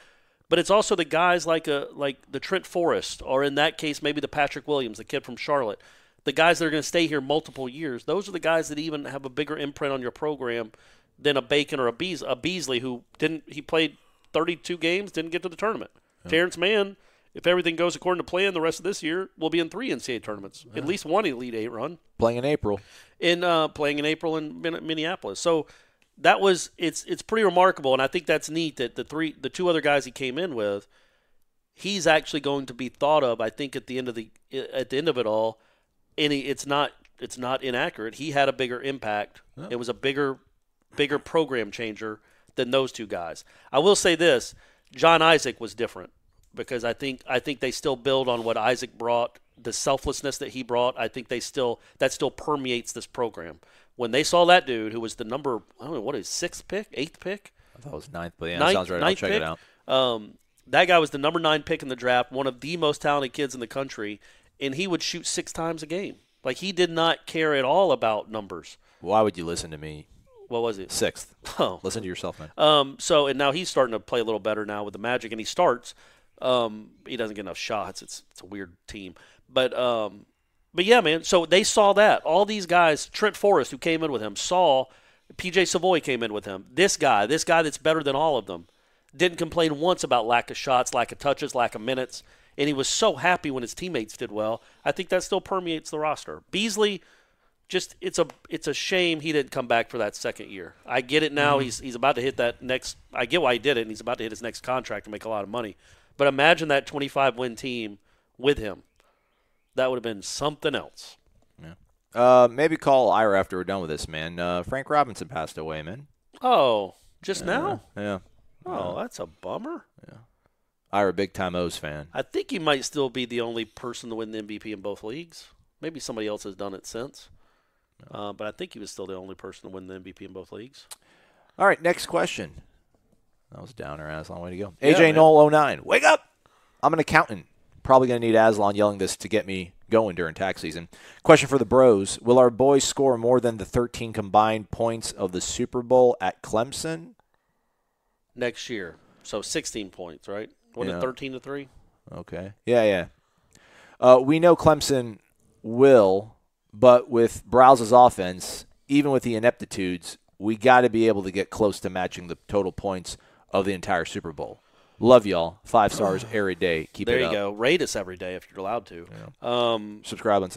But it's also the guys like the Trent Forrest, or in that case maybe the Patrick Williams, the kid from Charlotte. The guys that are going to stay here multiple years, those are the guys that even have a bigger imprint on your program than a Bacon or a Beasley who he played 32 games, didn't get to the tournament. Yeah. Terrence Mann, if everything goes according to plan the rest of this year, will be in 3 NCAA tournaments, at least one Elite 8 run. Playing in April. Playing in April in Minneapolis. So it's pretty remarkable, and I think that's neat that the two other guys he came in with, he's actually going to be thought of, I think, at the end of it all. And it's not inaccurate. He had a bigger impact. Yeah. It was a bigger program changer than those two guys. I will say this: John Isaac was different because I think they still build on what Isaac brought, the selflessness that he brought. I think that still permeates this program. When they saw that dude who was the number, I don't know what is 6th pick, 8th pick, I thought it was 9th, but yeah, Ninth, that sounds right. I'll check pick. it out. That guy was the number 9 pick in the draft, one of the most talented kids in the country, and he would shoot 6 times a game. Like, he did not care at all about numbers. Why would you listen to me? What was it? 6th. Oh. Listen to yourself, man. And now he's starting to play a little better now with the Magic, and he starts. He doesn't get enough shots. It's a weird team. But yeah, man, so they saw that. All these guys, Trent Forrest, who came in with him, saw P.J. Savoy came in with him. This guy that's better than all of them, didn't complain once about lack of shots, lack of touches, lack of minutes, and he was so happy when his teammates did well. I think that still permeates the roster. Beasley, just it's a shame he didn't come back for that second year. I get it now. Mm-hmm. He's about to hit that next. I get why he did it, and he's about to hit his next contract and make a lot of money. But imagine that 25-win team with him. That would have been something else. Yeah. Maybe call Ira after we're done with this, man. Frank Robinson passed away, man. Oh, just now? Yeah. Oh, that's a bummer. Yeah. Ira, big-time O's fan. I think he might still be the only person to win the MVP in both leagues. Maybe somebody else has done it since. No. But I think he was still the only person to win the MVP in both leagues. All right, next question. That was downer, Aslan. Way to go. Yeah, AJ Knoll 09. Wake up! I'm an accountant. Probably going to need Aslan yelling this to get me going during tax season. Question for the bros. Will our boys score more than the 13 combined points of the Super Bowl at Clemson? Next year. So 16 points, right? Wasn't it 13-3? Okay. Yeah. We know Clemson will, but with Browse's offense, even with the ineptitudes, we got to be able to get close to matching the total points of the entire Super Bowl. Love y'all. 5 stars every day. Keep it up. There you go. Rate us every day if you're allowed to. Yeah. Subscribe. I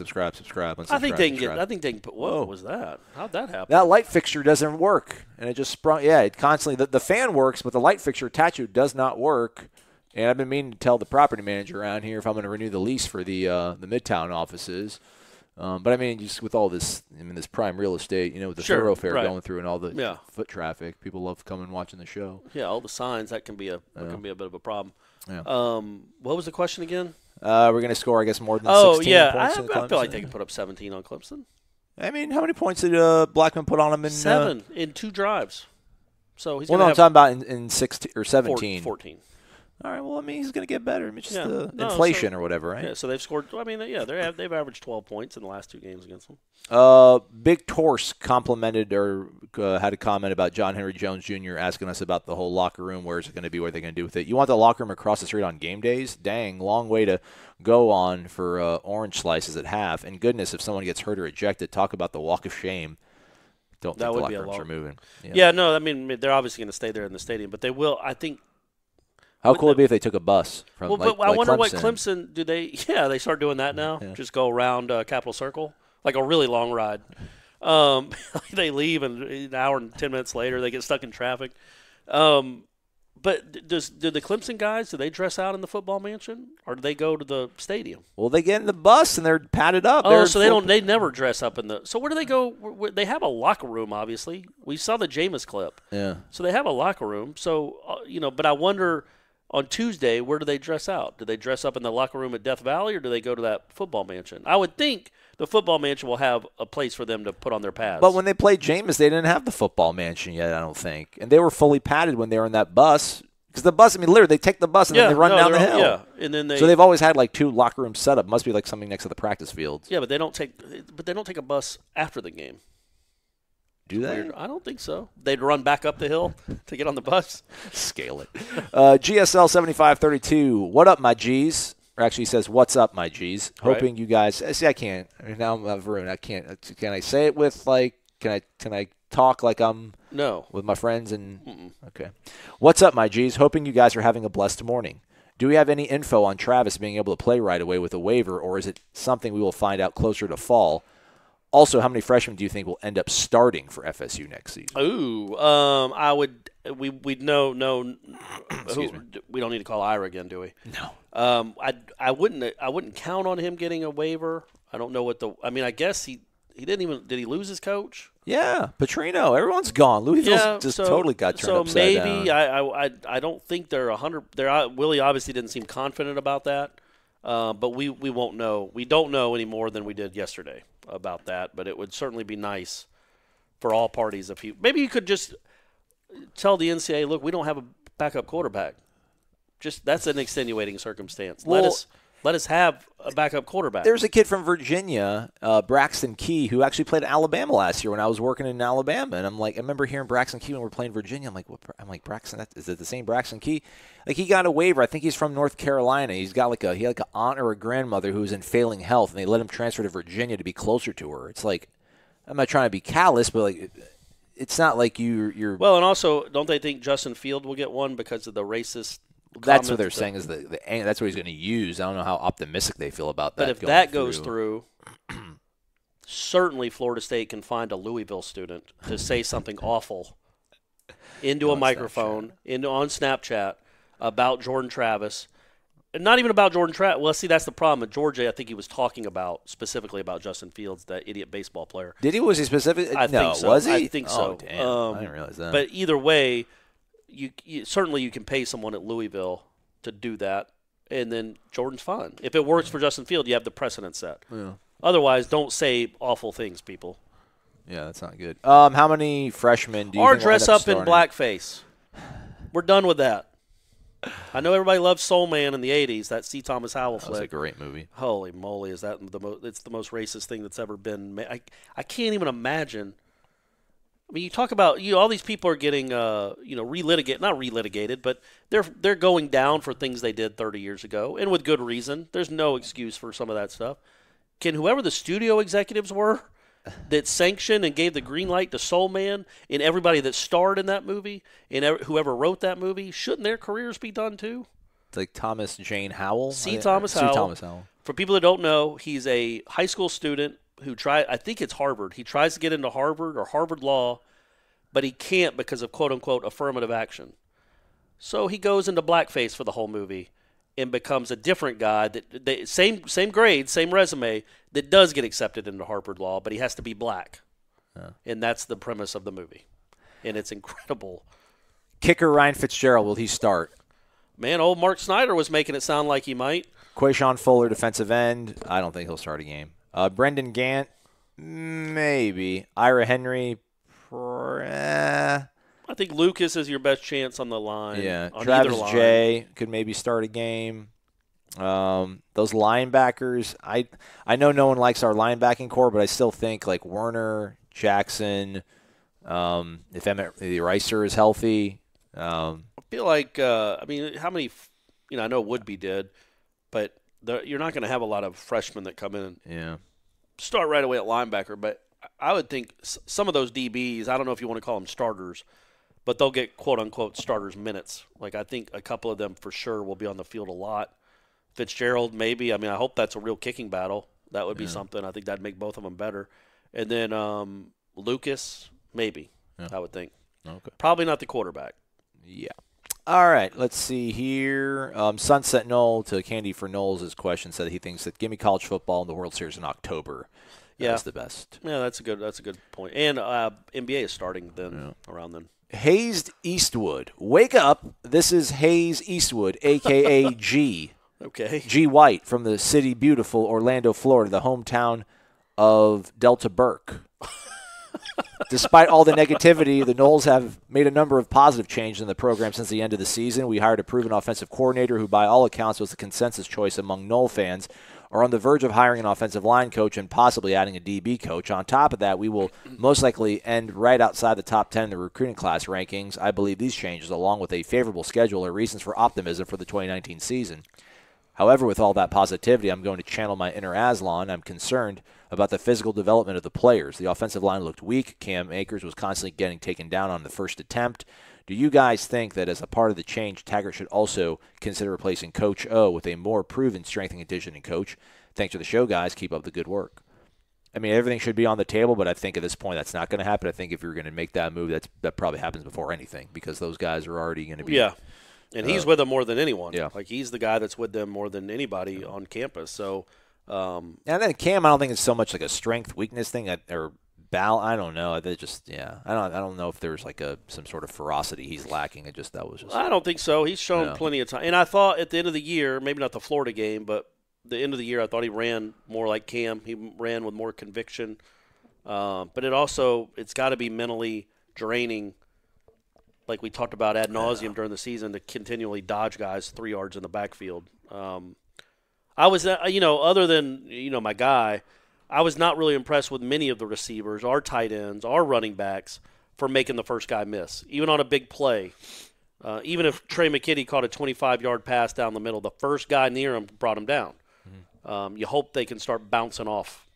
think they can put. What was that? How'd that happen? That light fixture doesn't work, and it just sprung. Yeah, it constantly. The fan works, but the light fixture attached to it does not work. And I've been meaning to tell the property manager around here if I'm going to renew the lease for the Midtown offices. But I mean, just with all this, this prime real estate, with the thoroughfare going through and all the foot traffic, people love coming and watching the show. Yeah, all the signs, that can be a bit of a problem. Yeah. What was the question again? We're going to score, I guess, more than 16 points in Clemson. I feel like they can put up 17 on Clemson. I mean, how many points did Blackman put on them in 7 in 2 drives? So he's I'm talking about in 16 or 17. 14. All right. Well, he's going to get better. It's just inflation or whatever, right? Yeah. So they've scored. They've averaged 12 points in the last 2 games against them. Big Torse complimented or had a comment about John Henry Jones Jr. asking us about the whole locker room. Where is it going to be? What are they going to do with it? You want the locker room across the street on game days? Dang, long way to go on for orange slices at half. And goodness, if someone gets hurt or ejected, talk about the walk of shame. Don't think the locker rooms are moving. Yeah. No. I mean, they're obviously going to stay there in the stadium, but they will. I think. How cool would it be if they took a bus from but I wonder Clemson. what Clemson do they? Yeah, they start doing that now. Yeah. Just go around Capitol Circle, like a really long ride. They leave, and an hour and 10 minutes later, they get stuck in traffic. But do the Clemson guys, do they dress out in the football mansion, or do they go to the stadium? Well, they get in the bus and they're padded up. Oh, so they never dress up in the. So where do they go? They have a locker room, obviously. We saw the Jameis clip. Yeah. So they have a locker room. So but I wonder. On Tuesday, where do they dress out? Do they dress up in the locker room at Death Valley, or do they go to that football mansion? I would think the football mansion will have a place for them to put on their pads. But when they played Jameis, they didn't have the football mansion yet, I don't think. And they were fully padded when they were in that bus. Because the bus, literally, they take the bus and then they run down the hill. Yeah, and then so they've always had 2 locker rooms set up. Must be like something next to the practice fields. Yeah, but they don't take a bus after the game. Do they? Weird. I don't think so. They'd run back up the hill to get on the bus. Scale it. GSL 7532. What up, my G's? Or actually, he says, "What's up, my G's?" Hoping you guys. See, I can't. Now I'm Varun. I can't. Can I say it with Can I talk like I'm with my friends and? Okay. What's up, my G's? Hoping you guys are having a blessed morning. Do we have any info on Travis being able to play right away with a waiver, or is it something we will find out closer to fall? Also, how many freshmen do you think will end up starting for FSU next season? Ooh, I would. We'd know. Excuse me. We don't need to call Ira again, do we? No. I wouldn't count on him getting a waiver. I don't know what I guess he didn't even. Did he lose his coach? Yeah, Petrino. Everyone's gone. Louisville's totally got turned upside down. So maybe I don't think they're 100. Willie obviously didn't seem confident about that. But we won't know. We don't know any more than we did yesterday about that. But it would certainly be nice for all parties if maybe you could just tell the NCAA, look, we don't have a backup quarterback. Just that's an extenuating circumstance. Well, let us have a backup quarterback. There's a kid from Virginia, Braxton Key, who actually played at Alabama last year when I was working in Alabama. And I remember hearing Braxton Key when we were playing Virginia. I'm like, Braxton, is it the same Braxton Key? Like, he got a waiver. I think he's from North Carolina. He had like an aunt or a grandmother who was in failing health, and they let him transfer to Virginia to be closer to her. It's like, I'm not trying to be callous, but like, it's not like you're. Well, and also, don't they think Justin Field will get one because of the racist? That's what they're saying is that's what he's going to use. I don't know how optimistic they feel about that. But if that goes through, certainly Florida State can find a Louisville student to say something awful into a microphone, on Snapchat about Jordan Travis. And not even about Jordan Travis. Well, see, that's the problem. At Georgia, I think he was talking specifically about Justin Fields, that idiot baseball player. Did he? Was he specific? I think so. Was he? I think so. Oh, damn. I didn't realize that. But either way, you certainly you can pay someone at Louisville to do that, and then Jordan's fine. If it works for Justin Field, you have the precedent set. Yeah. Otherwise, don't say awful things, people. Yeah, that's not good. How many freshmen do you think dress will end up in starting? blackface. We're done with that. I know everybody loved Soul Man in the 80s, that C. Thomas Howell flick. That was a great movie. Holy moly, is that it's the most racist thing that's ever been made. I can't even imagine. I mean, you talk about all these people are getting not relitigated, but they're going down for things they did 30 years ago, and with good reason. There's no excuse for some of that stuff. Can whoever the studio executives were that sanctioned and gave the green light to Soul Man and everybody that starred in that movie and whoever wrote that movie, shouldn't their careers be done too? It's like Thomas Jane Howell. C. Thomas Howell. For people that don't know, he's a high school student who I think it's Harvard. He tries to get into Harvard or Harvard Law, but he can't because of quote-unquote affirmative action. So he goes into blackface for the whole movie and becomes a different guy, same grade, same resume, that does get accepted into Harvard Law, but he has to be black. Yeah. And that's the premise of the movie. And it's incredible. Kicker Ryan Fitzgerald, will he start? Man, old Mark Snyder was making it sound like he might. Quayshawn Fuller, defensive end. I don't think he'll start a game. Brendan Gant, maybe. Ira Henry, I think Lucas is your best chance on the line. Yeah, on Travis either line. J could maybe start a game. Those linebackers, I know no one likes our linebacking core, but I still think like Werner, Jackson, if Emmett Reiser is healthy. I feel like, how many, I know Woodby did, but you're not going to have a lot of freshmen that come in and start right away at linebacker, but I would think some of those DBs, I don't know if you want to call them starters, but they'll get quote-unquote starters minutes. Like I think a couple of them for sure will be on the field a lot. Fitzgerald maybe. I mean, I hope that's a real kicking battle. That would be something. I think that'd make both of them better. And then Lucas, maybe, I would think. Okay. Probably not the quarterback. Yeah. All right, let's see here. Sunset Knoll to Candy for Knowles' question said he thinks that give me college football in the World Series in October. That's the best. Yeah, that's a good point. And NBA is starting then around then. Hayes Eastwood. Wake up. This is Hayes Eastwood, a.k.a. G. Okay. G. White from the city beautiful Orlando, Florida, the hometown of Delta Burke. Despite all the negativity, the Noles have made a number of positive changes in the program since the end of the season. We hired a proven offensive coordinator who, by all accounts, was the consensus choice among Nole fans, are on the verge of hiring an offensive line coach and possibly adding a DB coach. On top of that, we will most likely end right outside the top 10 in the recruiting class rankings. I believe these changes, along with a favorable schedule, are reasons for optimism for the 2019 season. However, with all that positivity, I'm going to channel my inner Aslan. I'm concerned about the physical development of the players. The offensive line looked weak. Cam Akers was constantly getting taken down on the first attempt. Do you guys think that as a part of the change, Taggart should also consider replacing Coach O with a more proven strength and conditioning coach? Thanks for the show, guys. Keep up the good work. I mean, everything should be on the table, but I think at this point that's not going to happen. I think if you're going to make that move, that probably happens before anything because those guys are already going to be – and he's with them more than anyone. Yeah. Like, he's the guy that's with them more than anybody on campus. So, and then Cam, I don't think it's so much like a strength-weakness thing I don't know. They just, I don't know if there's like some sort of ferocity he's lacking. I don't think so. He's shown plenty of time. And I thought at the end of the year, maybe not the Florida game, but the end of the year, I thought he ran more like Cam. He ran with more conviction. But it's got to be mentally draining like we talked about ad nauseum during the season, to continually dodge guys 3 yards in the backfield. I was, other than, my guy, I was not really impressed with many of the receivers, our tight ends, our running backs for making the first guy miss, even on a big play. Even if Trey McKitty caught a 25-yard pass down the middle, the first guy near him brought him down. You hope they can start bouncing off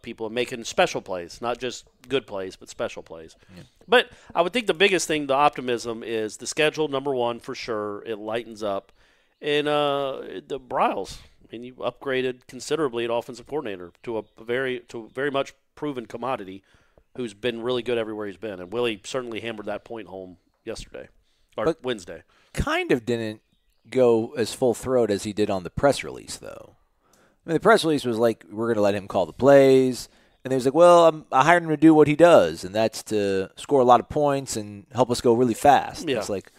people and making special plays, not just good plays, but special plays. Yeah. But I would think the biggest thing, the optimism, is the schedule, number one, for sure. It lightens up. And the Briles, you upgraded considerably at offensive coordinator to a very much proven commodity who's been really good everywhere he's been. And Willie certainly hammered that point home yesterday or Wednesday. Kind of didn't go as full throat as he did on the press release, though. I mean, the press release was like, we're going to let him call the plays. And he was like, well, I hired him to do what he does, and that's to score a lot of points and help us go really fast. Yeah. It's like,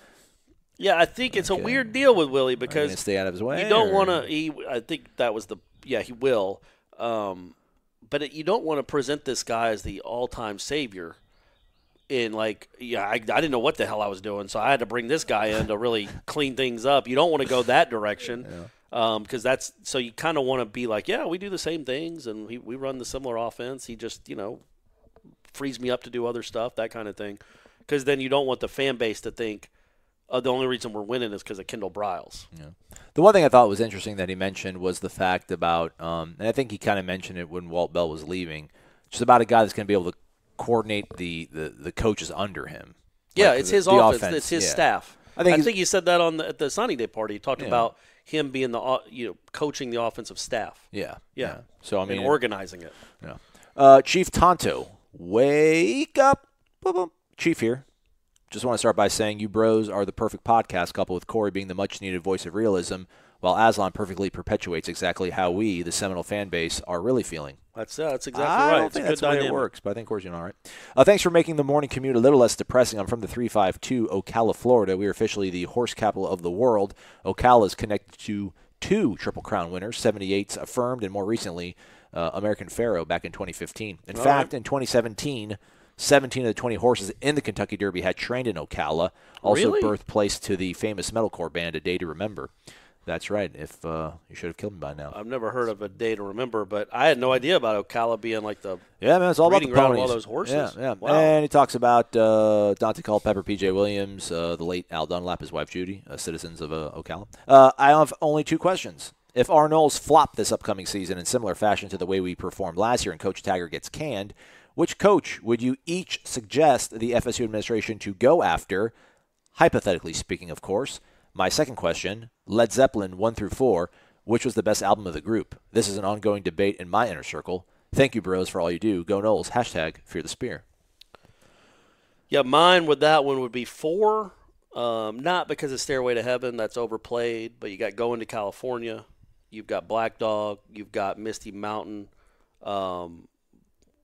yeah, I think it's a weird deal with Willie because stay out of his way. You don't want to. I think that was he will. But you don't want to present this guy as the all-time savior. I didn't know what the hell I was doing, so I had to bring this guy in to really clean things up. You don't want to go that direction. Yeah. Because so you kind of want to be like, yeah, we do the same things and we run the similar offense. He just, frees me up to do other stuff, that kind of thing. Because then you don't want the fan base to think the only reason we're winning is because of Kendall Briles. Yeah. The one thing I thought was interesting that he mentioned was the fact about, and I think he kind of mentioned it when Walt Bell was leaving, just about a guy that's going to be able to coordinate the coaches under him. Yeah, it's his offense. It's his staff. I think he said that at the signing day party. He talked about him being coaching the offensive staff. Yeah. So and organizing it. Yeah. Chief Tonto, wake up, Chief here. Just want to start by saying you bros are the perfect podcast couple, with Corey being the much-needed voice of realism, while Aslan perfectly perpetuates exactly how we, the Seminole fan base, are really feeling. That's exactly right. I don't think that's the way it works, but I think Corey's doing all right. Thanks for making the morning commute a little less depressing. I'm from the 352, Ocala, Florida. We are officially the horse capital of the world. Ocala is connected to 2 Triple Crown winners, 78s affirmed, and more recently, American Pharoah back in 2015. In fact, in 2017, 17 of the 20 horses in the Kentucky Derby had trained in Ocala, also birthplace to the famous metalcore band A Day to Remember. That's right. If you should have killed me by now. I've never heard of A Day to Remember, but I had no idea about Ocala being like the it's all about the ground ponies. Of all those horses. Yeah. Wow. And he talks about Dante Culpepper, P.J. Williams, the late Al Dunlap, his wife Judy, citizens of Ocala. I have only 2 questions. If our Noles flop this upcoming season in similar fashion to the way we performed last year and Coach Taggart gets canned, which coach would you each suggest the FSU administration to go after, hypothetically speaking, of course? My second question, Led Zeppelin 1 through 4, which was the best album of the group? This is an ongoing debate in my inner circle. Thank you, bros, for all you do. Go Noles. # Fear the Spear. Yeah, mine with that one would be 4. Not because of Stairway to Heaven. That's overplayed. But you got Going to California. You've got Black Dog. You've got Misty Mountain.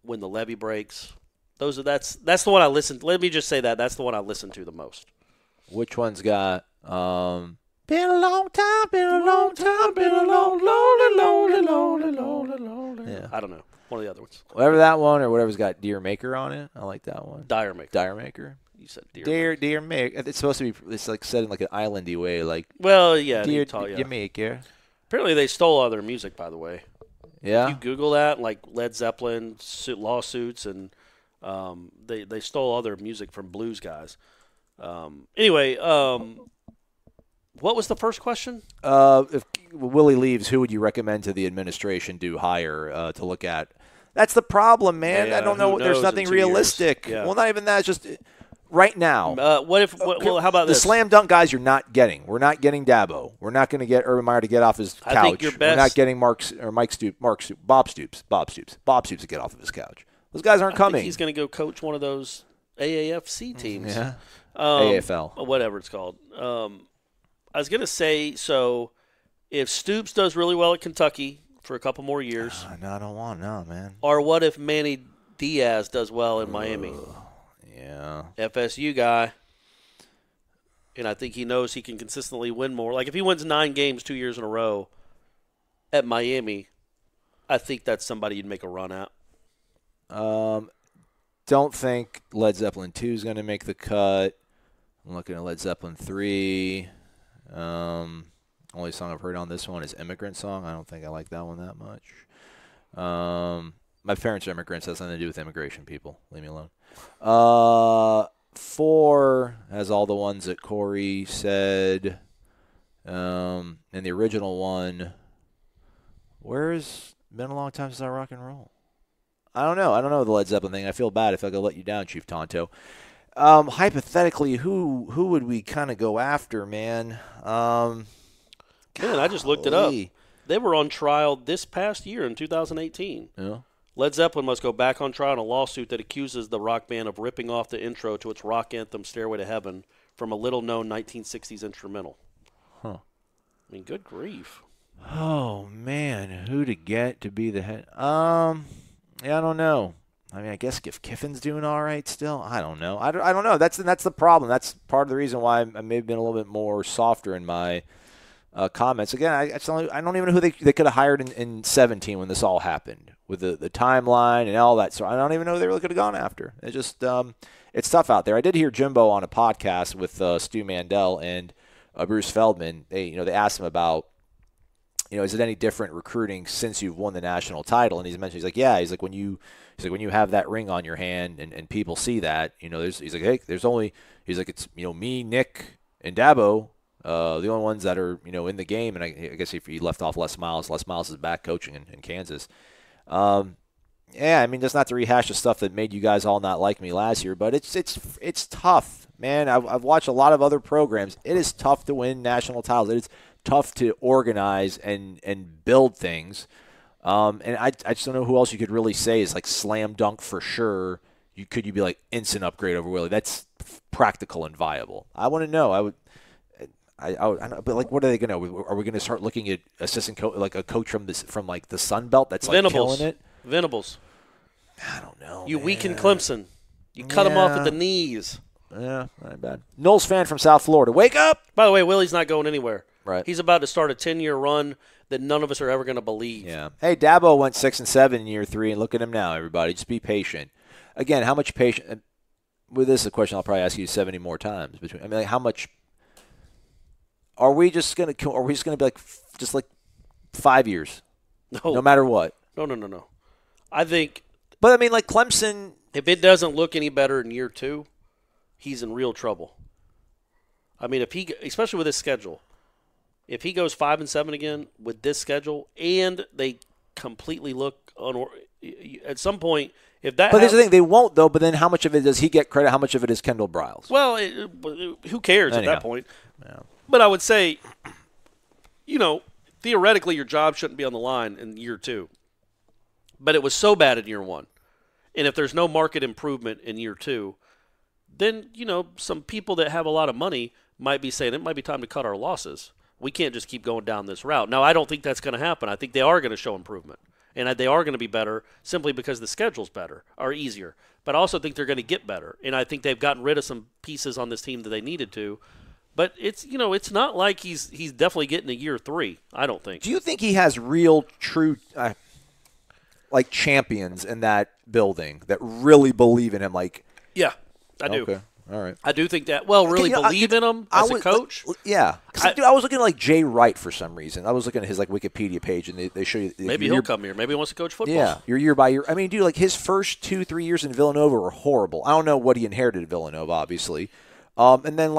When the Levee Breaks. That's the one I listened to. Let me just say that's the one I listen to the most. Which one's got been a long time, been a long time, been a long, lonely. Yeah. I don't know. One of the other ones. Whatever that one or whatever's got Deer Maker on it. I like that one. Dire Maker. You said Deer Maker. It's supposed to be. It's like said in like an islandy way, like. Well, yeah. Deer Maker. Apparently, they stole all their music. By the way. Yeah. If you Google that, like Led Zeppelin lawsuits, and they stole all their music from blues guys. Anyway, what was the first question? If Willie leaves, who would you recommend to the administration to hire to look at? That's the problem, man. Yeah, I don't know. There's nothing realistic. Yeah. Well, not even that. It's just right now. How about the this? slam dunk guys you're not getting? We're not getting Dabo. We're not going to get Urban Meyer to get off his couch. I think your best. We're not getting Bob Stoops to get off of his couch. Those guys aren't coming. I think he's going to go coach one of those AAFC teams. Yeah. AFL. Whatever it's called. I was going to say, so if Stoops does really well at Kentucky for a couple more years. No, I don't want man. Or what if Manny Diaz does well in Miami? Yeah. FSU guy. And I think he knows he can consistently win more. Like if he wins 9 games 2 years in a row at Miami, I think that's somebody you'd make a run at. Don't think Led Zeppelin 2 is going to make the cut. I'm looking at Led Zeppelin 3. Only song I've heard on this one is Immigrant Song. I don't think I like that one that much. My parents are immigrants. That has nothing to do with immigration, people. Leave me alone. 4 has all the ones that Corey said. And the original one, where's Been a Long Time Since I Rock and Roll? I don't know the Led Zeppelin thing. I feel bad. I feel like I let you down, Chief Tonto. Hypothetically, who would we kind of go after, man? Man, I just looked it up. They were on trial this past year in 2018. Yeah. Led Zeppelin must go back on trial in a lawsuit that accuses the rock band of ripping off the intro to its rock anthem Stairway to Heaven from a little-known 1960s instrumental. Huh. I mean, good grief. Oh, man. Who to get to be the head? Yeah, I don't know. I mean, I guess if Kiffin's doing all right still, I don't know. I don't know. That's the problem. That's part of the reason why I may have been a little bit more softer in my comments. Again, I don't even know who they could have hired in 17 when this all happened with the timeline and all that. So I don't even know who they really could have gone after. It's just it's tough out there. I did hear Jimbo on a podcast with Stu Mandel and Bruce Feldman. They asked him about, is it any different recruiting since you've won the national title? And he's like, yeah. He's like, when you have that ring on your hand and people see that, he's like, hey, it's me, Nick, and Dabo, the only ones that are in the game. And I guess if you left off Les Miles is back coaching in Kansas. Yeah, I mean, that's not to rehash the stuff that made you guys all not like me last year, but it's tough, man. I've watched a lot of other programs. It is tough to win national titles. It's tough to organize and build things. And I just don't know who else you could really say is like slam dunk for sure. Could you be like instant upgrade over Willie? That's practical and viable. I want to know. But like, what are they going to? Are we going to start looking at assistant coach, like a coach from the Sun Belt that's like killing it? Venables. I don't know. You weaken Clemson. You cut them off at the knees. Yeah, not bad. Knowles fan from South Florida. Wake up! By the way, Willie's not going anywhere. Right. He's about to start a 10-year run that none of us are ever going to believe. Yeah. Hey, Dabo went 6-7 in year 3, and look at him now, everybody. Just be patient. Again, how much patience? With this, a question I'll probably ask you 70 more times. How much? Are we just going to be like 5 years? No matter what. No. I think. But I mean, like Clemson. If it doesn't look any better in year 2, he's in real trouble. I mean, especially with his schedule, if he goes 5-7 again with this schedule, and they completely look at some point, if that. But there's the thing, they won't though. But then, how much of it does he get credit? How much of it is Kendall Briles? Well, who cares at that point? Yeah. But I would say, theoretically, your job shouldn't be on the line in year 2. But it was so bad in year 1. And if there's no market improvement in year 2, then, some people that have a lot of money might be saying it might be time to cut our losses. We can't just keep going down this route. Now, I don't think that's going to happen. I think they are going to show improvement. And they are going to be better simply because the schedule's better or easier. But I also think they're going to get better. And I think they've gotten rid of some pieces on this team that they needed to. But it's not like he's definitely getting a year 3, I don't think. Do you think he has real, true, like champions in that building that really believe in him? Yeah, I do. Okay, all right. I do think that. Well, really believe in him as a coach. Yeah, I was looking at Jay Wright for some reason. I was looking at his Wikipedia page, and they show you. Maybe he'll come here. Maybe he wants to coach football. Yeah, year by year. I mean, dude, his first 2-3 years in Villanova were horrible. I don't know what he inherited at Villanova, obviously, and then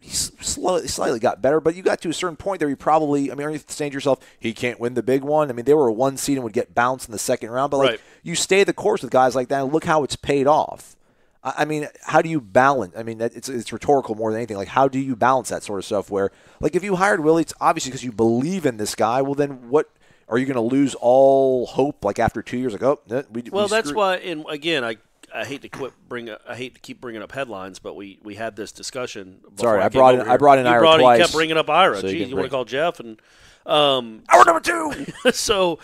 he slightly got better, but you got to a certain point there. Are you saying to yourself, he can't win the big one? I mean, they were a 1 seed and would get bounced in the second round, but right. You stay the course with guys like that, and look how it's paid off. I mean, how do you balance? I mean, it's rhetorical more than anything. How do you balance that sort of stuff? Where, if you hired Willie, it's obviously because you believe in this guy. Well, then what? Are you going to lose all hope? After 2 years, that's why. And again, I hate to keep bringing up headlines, but we had this discussion. Sorry, I brought in Ira twice. You kept bringing up Ira. So you want to call Jeff and hour number 2. So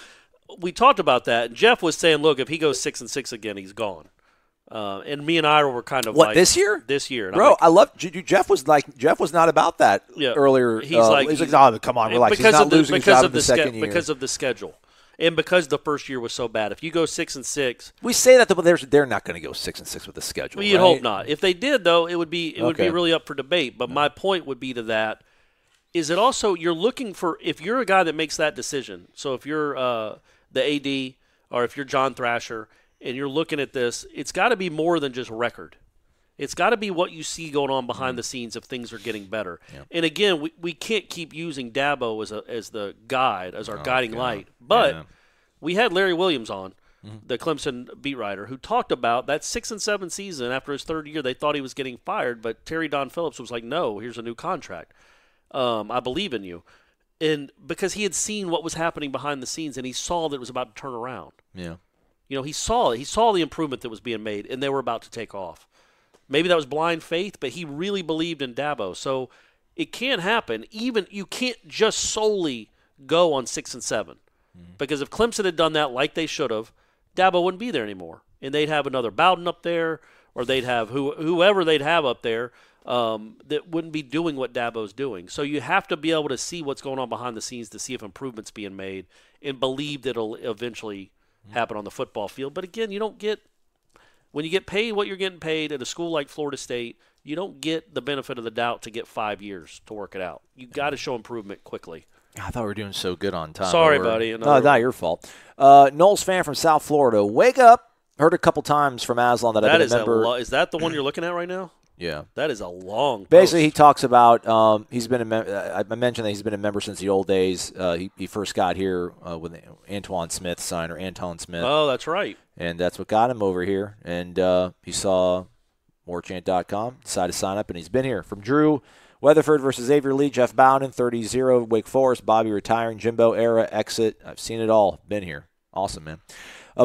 we talked about that, and Jeff was saying, look, if he goes 6-6 again, he's gone. And me and Ira were kind of this year? This year, and bro. I love Jeff. Was not about that earlier. He's oh, come on, relax. He's not losing his job in the second year because of the schedule. And because the first year was so bad, if you go 6-6, we say that, but they're not going to go 6-6 with the schedule. Well, you'd right? hope not. If they did, though, it would be really up for debate. But my point would be to that is it also you're looking for if you're a guy that makes that decision. So if you're the AD or if you're John Thrasher and you're looking at this, it's got to be more than just record. It's got to be what you see going on behind the scenes if things are getting better. Yeah. And again, we can't keep using Dabo as the guide, as our guiding light. But we had Larry Williams on, the Clemson beat writer, who talked about that 6-7 season after his third year. They thought he was getting fired, but Terry Don Phillips was like, "No, here's a new contract. I believe in you." And because he had seen what was happening behind the scenes, and he saw that it was about to turn around. Yeah, he saw it. He saw the improvement that was being made, and they were about to take off. Maybe that was blind faith, but he really believed in Dabo. So it can happen. Even you can't just solely go on 6-7, because if Clemson had done that like they should have, Dabo wouldn't be there anymore, and they'd have another Bowden up there, or they'd have whoever they'd have up there that wouldn't be doing what Dabo's doing. So you have to be able to see what's going on behind the scenes to see if improvement's being made, and believe that it'll eventually happen on the football field. But again, you don't get. When you get paid what you're getting paid at a school like Florida State, you don't get the benefit of the doubt to get 5 years to work it out. You got to show improvement quickly. I thought we were doing so good on time. Sorry, buddy. No, not your fault. Knowles fan from South Florida. Wake up. Heard a couple times from Aslan that I've been a member. Is that the one you're looking at right now? Yeah. That is a long post. Basically, he talks about he's been I mentioned that he's been a member since the old days. He first got here with Antoine Smith sign, or Anton Smith. Oh, that's right. And that's what got him over here. And he saw warchant.com, decided to sign up, and he's been here. From Drew, Weatherford versus Xavier Lee, Jeff Bowden, 30-0, Wake Forest, Bobby retiring, Jimbo era, exit. I've seen it all. Been here. Awesome, man.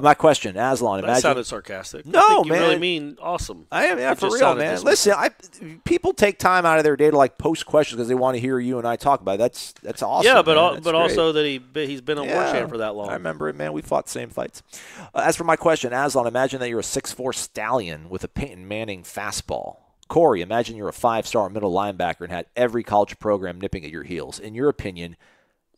My question, Aslan. That sounded sarcastic. No, I think man. You really mean awesome. I am, yeah, for real, man. Listen, people take time out of their day to post questions because they want to hear you and I talk about it. That's awesome. Yeah, but also that he's been on War Chant for that long. I remember it, man. We fought the same fights. As for my question, Aslan, imagine that you're a 6'4" stallion with a Peyton Manning fastball. Corey, imagine you're a 5-star middle linebacker and had every college program nipping at your heels. In your opinion,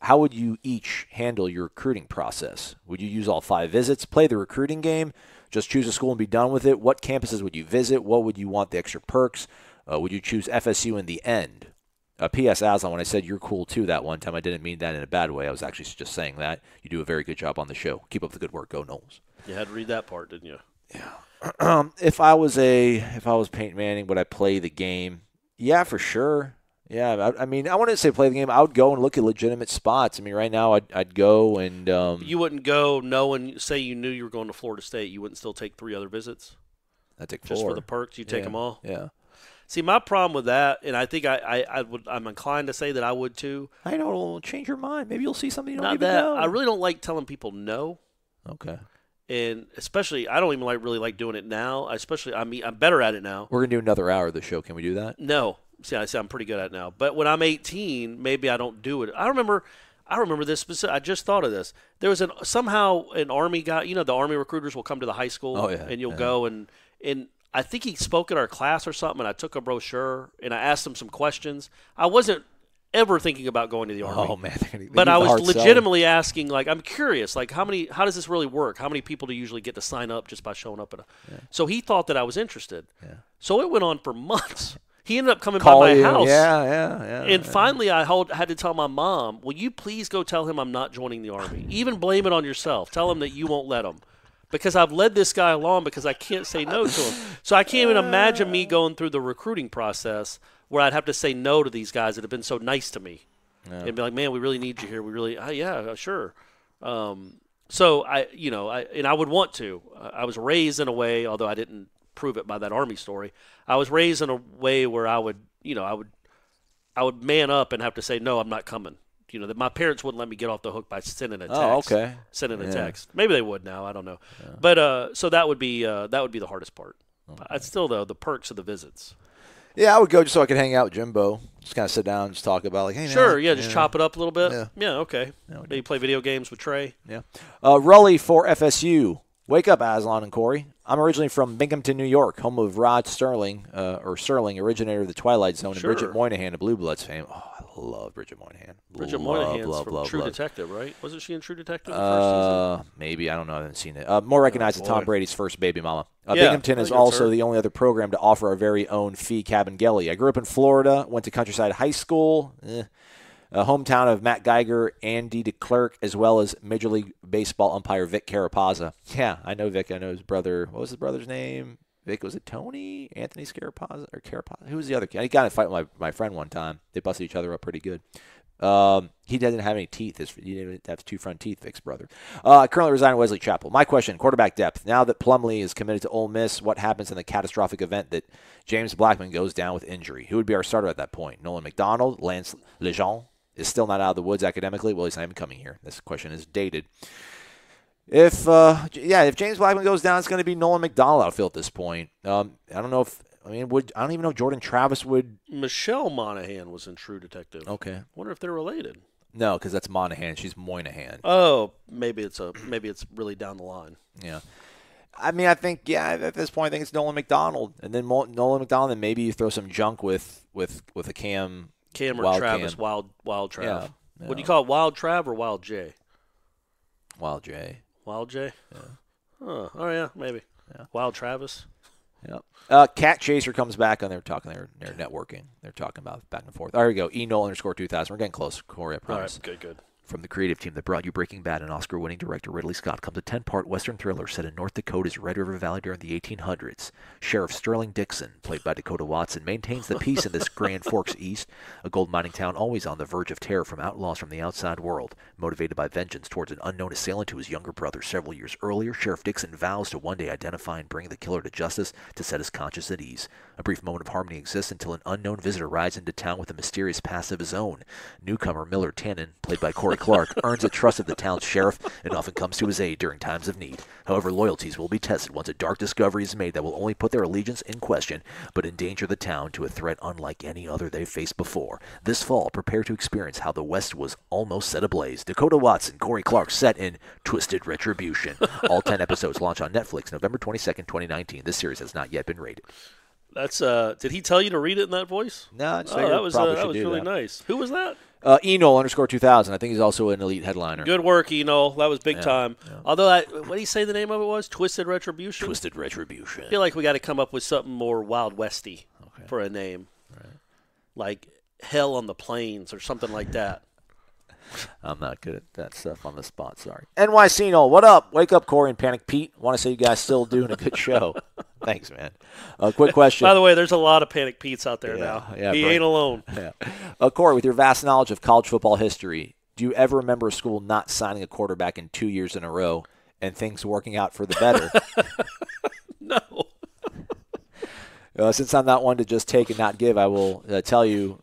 how would you each handle your recruiting process? Would you use all 5 visits, play the recruiting game, just choose a school and be done with it? What campuses would you visit? What would you want the extra perks? Would you choose FSU in the end? P.S. Aslan, when I said you're cool too that one time, I didn't mean that in a bad way. I was actually just saying that. You do a very good job on the show. Keep up the good work. Go Knowles. You had to read that part, didn't you? Yeah. If I was Peyton Manning, would I play the game? Yeah, for sure. Yeah, I mean, I wouldn't say play the game. I would go and look at legitimate spots. I mean, right now I'd go and you wouldn't go knowing, say you knew you were going to Florida State, you wouldn't still take 3 other visits? I'd take 4. Just for the perks, you take them all? Yeah. See, my problem with that, and I think I'm inclined to say that I would too. I know it'll change your mind. Maybe you'll see something you don't Not even that. know. I really don't like telling people no. Okay. And especially, I don't even really like doing it now. I'm better at it now. We're gonna do another hour of the show. Can we do that? No. See, I'm pretty good at it now. But when I'm 18, maybe I don't do it. I remember this specific. I just thought of this. There was somehow an Army guy. You know, the Army recruiters will come to the high school. Oh, yeah, and you'll go and I think he spoke at our class or something. And I took a brosure and I asked him some questions. I wasn't ever thinking about going to the Army. Oh man! But I was legitimately asking, I'm curious, how does this really work? How many people do you usually get to sign up just by showing up at a? Yeah. So he thought that I was interested. Yeah. So it went on for months. He ended up coming by my house. Yeah. And finally, I had to tell my mom, will you please go tell him I'm not joining the Army? Even blame it on yourself. Tell him that you won't let him. Because I've led this guy along because I can't say no to him. So I can't even imagine me going through the recruiting process where I'd have to say no to these guys that have been so nice to me. Yeah. And be like, man, we really need you here. We really, yeah, sure. So I would want to. I was raised in a way, although I didn't prove it by that Army story. I was raised in a way where I would man up and have to say, no, I'm not coming. That my parents wouldn't let me get off the hook by sending a text. Oh, okay. Sending a text. Maybe they would now. I don't know. Yeah. But so that would be the hardest part. Okay. I'd still, though, the perks of the visits. Yeah, I would go just so I could hang out with Jimbo. Just kind of sit down and just talk about, hey, sure, just chop it up a little bit. Yeah, okay. Maybe play video games with Trey. Yeah. Rully for FSU. Wake up, Aslan and Corey. I'm originally from Binghamton, New York, home of Rod Sterling, originator of the Twilight Zone, and Bridget Moynihan, a Blue Bloods fan. Oh, I love Bridget Moynihan. Bridget Moynihan's from True Detective, right? Wasn't she in True Detective the first season? Maybe. I don't know. I haven't seen it. More recognized as Tom Brady's first baby mama. Yeah, Binghamton is also the only other program to offer our very own Fee Cabangeli. I grew up in Florida, went to Countryside High School, hometown of Matt Geiger, Andy DeClerc, as well as Major League Baseball umpire Vic Carapazza. Yeah, I know Vic. I know his brother. What was his brother's name? Vic, was it Tony? Anthony Carapazza? Or Carapazza? Who was the other kid? He got in a fight with my friend one time. They busted each other up pretty good. He doesn't have any teeth. He didn't have two front teeth, Vic's brother. Currently residing in Wesley Chapel. My question, quarterback depth. Now that Plumlee is committed to Ole Miss, what happens in the catastrophic event that James Blackman goes down with injury? Who would be our starter at that point? Nolan McDonald? Lance Lejeune is still not out of the woods academically. Well, he's not even coming here. This question is dated. If James Blackman goes down, it's going to be Nolan McDonald outfield at this point. I don't know if I don't even know if Jordan Travis would. Michelle Monaghan was in True Detective. Okay. Wonder if they're related. No, because that's Monahan. She's Moynihan. Oh, maybe it's really down the line. Yeah. I mean, I think at this point, I think it's Nolan McDonald, and then Nolan McDonald, and maybe you throw some junk with a Cam or Wild Travis, Cam. Wild Trav. Yeah. What do you call it, Wild Trav or Wild J? Wild J. Wild J? Yeah. Oh yeah, maybe. Yeah. Wild Travis. Yep. Cat Chaser comes back, and they're talking. They're networking. They're talking about back and forth. There we go. _2000. We're getting close, Corey. I promise. All right. Good. From the creative team that brought you Breaking Bad and Oscar-winning director Ridley Scott comes a 10-part Western thriller set in North Dakota's Red River Valley during the 1800s. Sheriff Sterling Dixon, played by Dakota Watson, maintains the peace in this Grand Forks East, a gold mining town always on the verge of terror from outlaws from the outside world. Motivated by vengeance towards an unknown assailant to his younger brother several years earlier, Sheriff Dixon vows to one day identify and bring the killer to justice to set his conscience at ease. A brief moment of harmony exists until an unknown visitor rides into town with a mysterious past of his own. Newcomer Miller Tannen, played by Corey Clark, earns the trust of the town's sheriff and often comes to his aid during times of need. However, loyalties will be tested once a dark discovery is made that will only put their allegiance in question, but endanger the town to a threat unlike any other they've faced before. This fall, prepare to experience how the West was almost set ablaze. Dakota Watson, Corey Clark, set in Twisted Retribution. All 10 episodes launch on Netflix November 22nd, 2019. This series has not yet been rated. That's did he tell you to read it in that voice? No, that was really nice. Who was that? Enol _2000. I think he's also an elite headliner. Good work, Enol. That was big time. Yeah. Although, what did he say the name of it was? Twisted Retribution? Twisted Retribution. I feel like we got to come up with something more Wild Westy for a name. Right. Like Hell on the Plains or something like that. I'm not good at that stuff on the spot, sorry. NYC Enol, what up? Wake up, Corey and Panic Pete. Want to say you guys still doing a good show. Thanks, man. Quick question. By the way, there's a lot of Panic Pete's out there now. Yeah, he ain't alone. Yeah. Corey, with your vast knowledge of college football history, do you ever remember a school not signing a quarterback in 2 years in a row and things working out for the better? No. Since I'm not one to just take and not give, I will tell you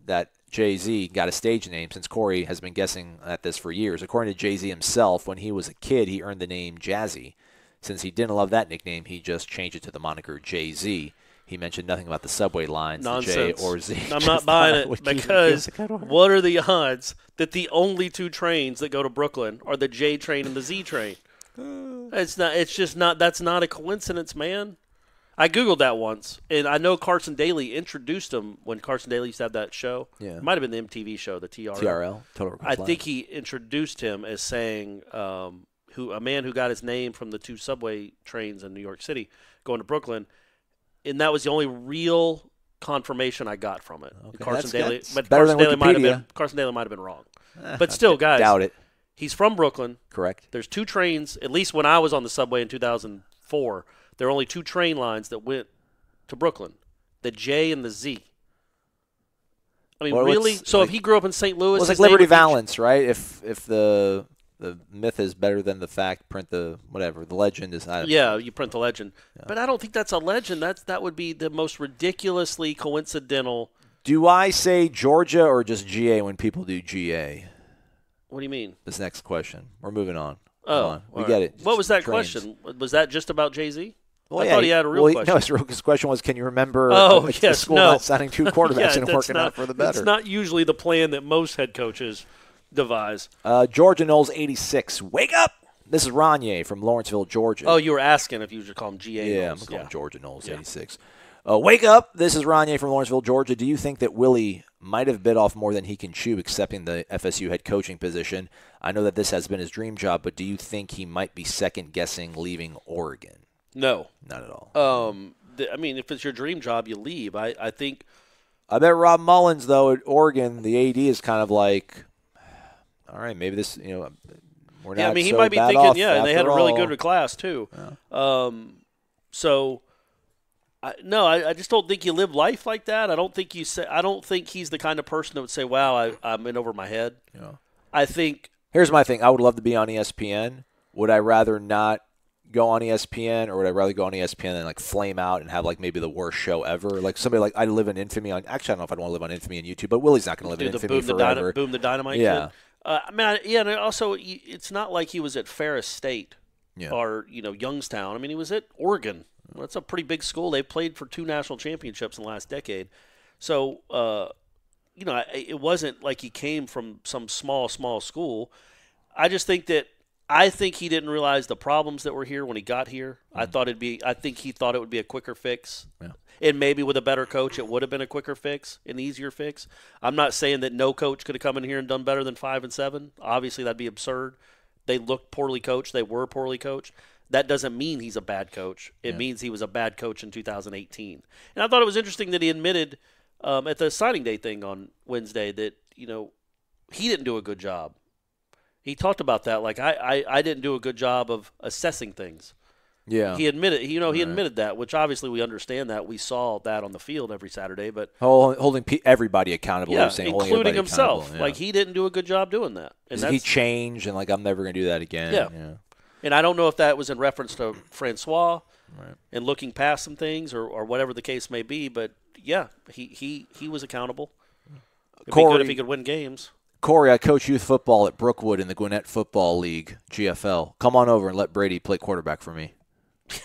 that Jay-Z got a stage name since Corey has been guessing at this for years. According to Jay-Z himself, when he was a kid, he earned the name Jazzy. Since he didn't love that nickname, he just changed it to the moniker Jay-Z. He mentioned nothing about the subway lines, Nonsense. the J or Z. I'm not buying it because what are the odds that the only two trains that go to Brooklyn are the J train and the Z train? It's not. It's just not. That's not a coincidence, man. I Googled that once, and I know Carson Daly introduced him when Carson Daly used to have that show. Yeah. It might have been the MTV show, the TRL. TRL, Total I think he introduced him as saying a man who got his name from the two subway trains in New York City going to Brooklyn, and that was the only real confirmation I got from it. Okay, Carson Daly, but Carson Daly might have been wrong. But still, guys, doubt it. He's from Brooklyn. Correct. There's two trains, at least when I was on the subway in 2004, there were only two train lines that went to Brooklyn, the J and the Z. I mean, really? So if he grew up in St. Louis, it's like Liberty Valance, right? If the myth is better than the fact, print the whatever. The legend is. You print the legend. Yeah. But I don't think that's a legend. That would be the most ridiculously coincidental. Do I say Georgia or just GA when people do GA? What do you mean? This next question. We're moving on. We get it. What was that question? Was that just about Jay-Z? I thought he had a real question. No, his question was, can you remember the school not signing two quarterbacks and working out for the better? That's not usually the plan that most head coaches devise. Georgia Knowles 86. Wake up! This is Ranye from Lawrenceville, Georgia. Oh, you were asking if you should call him GA. Yeah, I'm going to call him Georgia Knowles 86. Wake up! This is Ranye from Lawrenceville, Georgia. Do you think that Willie might have bit off more than he can chew accepting the FSU head coaching position. I know that this has been his dream job, but do you think he might be second-guessing leaving Oregon? No. Not at all. I mean, if it's your dream job, you leave. I think – I bet Rob Mullins, though, at Oregon, the AD is kind of like, all right, maybe this, we're not he so might be bad thinking, off and they had a really all. good class too. Yeah. I just don't think you live life like that. I don't think he's the kind of person that would say, "Wow, I'm in over my head." Yeah. I think. Here's my thing: I would love to be on ESPN. Would I rather not go on ESPN, or would I rather go on ESPN and like flame out and have like maybe the worst show ever? Like somebody like I live in infamy on. Actually, I don't know if I'd want to live on infamy on YouTube, but Willie's not going to live in infamy forever. Boom the Dynamite. Yeah. Kid. And also it's not like he was at Ferris State or Youngstown. I mean, he was at Oregon. That's a pretty big school. They've played for 2 national championships in the last decade. So, it wasn't like he came from some small school. I just think he didn't realize the problems that were here when he got here. Mm-hmm. I think he thought it would be a quicker fix. Yeah. And maybe with a better coach, it would have been a quicker fix, an easier fix. I'm not saying that no coach could have come in here and done better than 5-7. Obviously, that'd be absurd. They looked poorly coached. They were poorly coached. That doesn't mean he's a bad coach. It means he was a bad coach in 2018. And I thought it was interesting that he admitted at the signing day thing on Wednesday that, he didn't do a good job. He talked about that. Like, I didn't do a good job of assessing things. Yeah. He admitted, he admitted that, which obviously we understand that. We saw that on the field every Saturday. But holding everybody accountable. Yeah, saying including himself. Yeah. Like, he didn't do a good job doing that. And he changed and, like, I'm never going to do that again. Yeah. And I don't know if that was in reference to Francois Right. and looking past some things or whatever the case may be. But, yeah, he was accountable. It'd be good if he could win games. Corey, I coach youth football at Brookwood in the Gwinnett Football League, GFL. Come on over and let Brady play quarterback for me.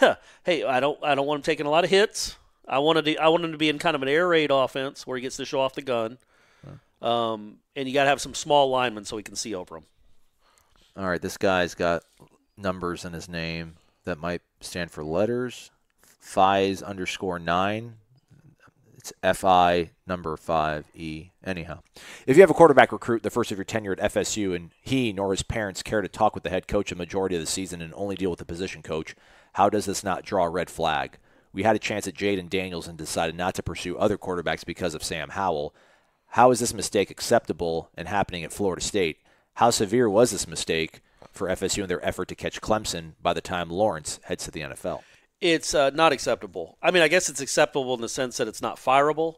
Yeah. Hey, I don't want him taking a lot of hits. I want him to be in kind of an air raid offense where he gets to show off the gun. And you got to have some small linemen so he can see over them. All right, this guy's got numbers in his name that might stand for letters. Fies_9. It's FI number 5E. Anyhow, if you have a quarterback recruit the first of your tenure at FSU and he nor his parents care to talk with the head coach a majority of the season and only deal with the position coach, how does this not draw a red flag? We had a chance at Jaden Daniels and decided not to pursue other quarterbacks because of Sam Howell. How is this mistake acceptable and happening at Florida State? How severe was this mistake for FSU in their effort to catch Clemson by the time Lawrence heads to the NFL? It's not acceptable. I mean, I guess it's acceptable in the sense that it's not fireable,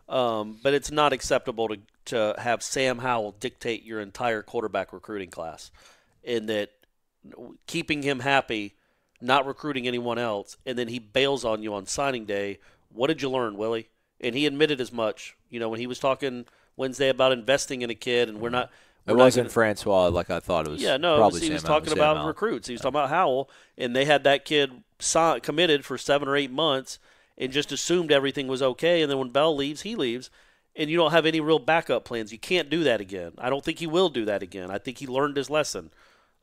but it's not acceptable to have Sam Howell dictate your entire quarterback recruiting class, in that keeping him happy, not recruiting anyone else, and then he bails on you on signing day. What did you learn, Willie? And he admitted as much. When he was talking Wednesday about investing in a kid, and we're not. It wasn't Francois like I thought it was. Yeah, no, probably he was Sam talking Howell. about recruits. He was talking about Howell, and they had that kid committed for 7 or 8 months and just assumed everything was okay. And then when Bell leaves, he leaves, and you don't have any real backup plans. You can't do that again. I don't think he will do that again. I think he learned his lesson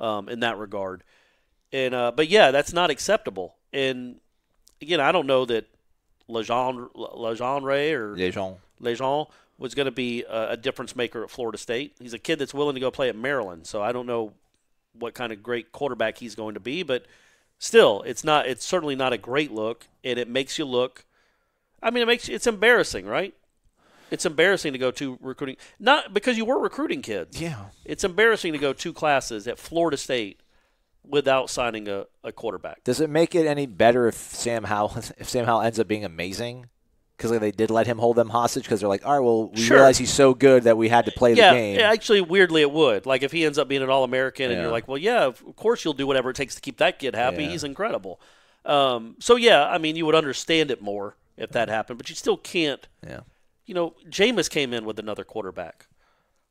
in that regard. And but yeah, that's not acceptable. And again, I don't know that Legendre was going to be a difference maker at Florida State. He's a kid that's willing to go play at Maryland, so I don't know what kind of great quarterback he's going to be, but still, it's certainly not a great look, and it makes you look. I mean, it's embarrassing, right? It's embarrassing to go to recruiting, not because you were recruiting kids. Yeah, it's embarrassing to go 2 classes at Florida State without signing a quarterback. Does it make it any better if Sam Howell ends up being amazing? Because they did let him hold them hostage because they're like, all right, well, we realize he's so good that we had to play the game. Yeah, actually, weirdly, it would. Like, if he ends up being an All-American and you're like, well, yeah, of course you'll do whatever it takes to keep that kid happy. Yeah. He's incredible. So, yeah, I mean, you would understand it more if that happened, but you still can't. Yeah. Jameis came in with another quarterback.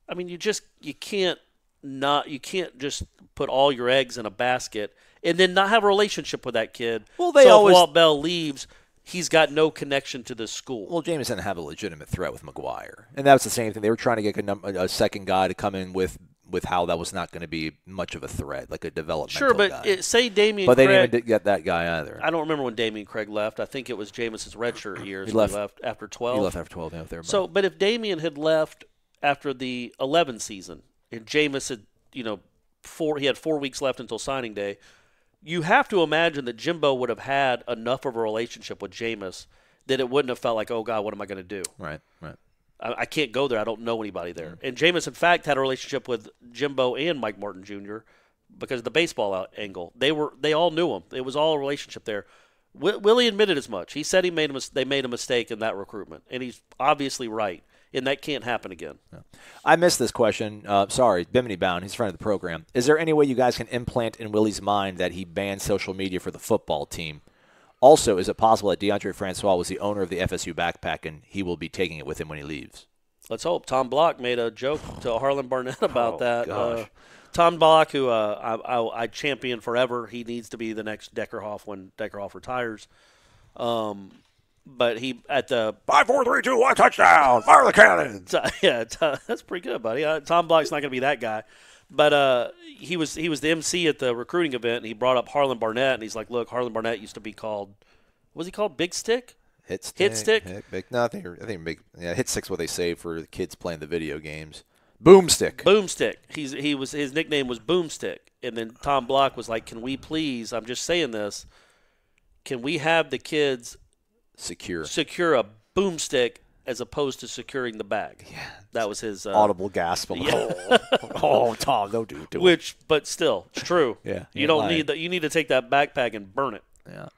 I mean, you can't just put all your eggs in a basket and then not have a relationship with that kid. Well, if Walt Bell leaves, he's got no connection to the school. Well, Jameis didn't have a legitimate threat with McGuire. And that was the same thing. They were trying to get a second guy to come in with with how that was not going to be much of a threat, like a developmental Sure, but guy. Say Damian But they Craig, didn't even get that guy either. I don't remember when Damian Craig left. I think it was Jameis's redshirt years. He left after 12. He left after 12. Yeah, So, but if Damian had left after the 11 season and Jameis had, he had 4 weeks left until signing day, you have to imagine that Jimbo would have had enough of a relationship with Jameis that it wouldn't have felt like, oh, God, what am I going to do? Right. I can't go there. I don't know anybody there. And Jameis, in fact, had a relationship with Jimbo and Mike Martin Jr. because of the baseball angle. They all knew him. It was all a relationship there. Willie admitted as much. He said they made a mistake in that recruitment, and he's obviously right. And that can't happen again. Yeah. I missed this question. Sorry, Bimini Bound. He's a friend of the program. Is there any way you guys can implant in Willie's mind that he banned social media for the football team? Also, is it possible that DeAndre Francois was the owner of the FSU backpack and he will be taking it with him when he leaves? Let's hope. Tom Block made a joke to Harlan Barnett about that. Gosh. Tom Block, who I champion forever, he needs to be the next Deckerhoff when Deckerhoff retires. But he at the 5, 4, 3, 2, 1, touchdown! Fire the cannon! That's pretty good, buddy. Tom Block's not going to be that guy. But he was the MC at the recruiting event, and he brought up Harlan Barnett, and he's like, "Look, Harlan Barnett used to be called, what was he called? Big Stick? Hit Stick? Big. No, I think big. Yeah, Hit Stick's what they say for the kids playing the video games. Boomstick. Boomstick. His nickname was Boomstick, and then Tom Block was like, "Can we please? I'm just saying this. Can we have the kids secure a boomstick as opposed to securing the bag?" Yeah, that was his audible gasp. Yeah. Oh, Tom, don't do it. Which, but still, it's true. Yeah, you don't need that. You need to take that backpack and burn it. Yeah.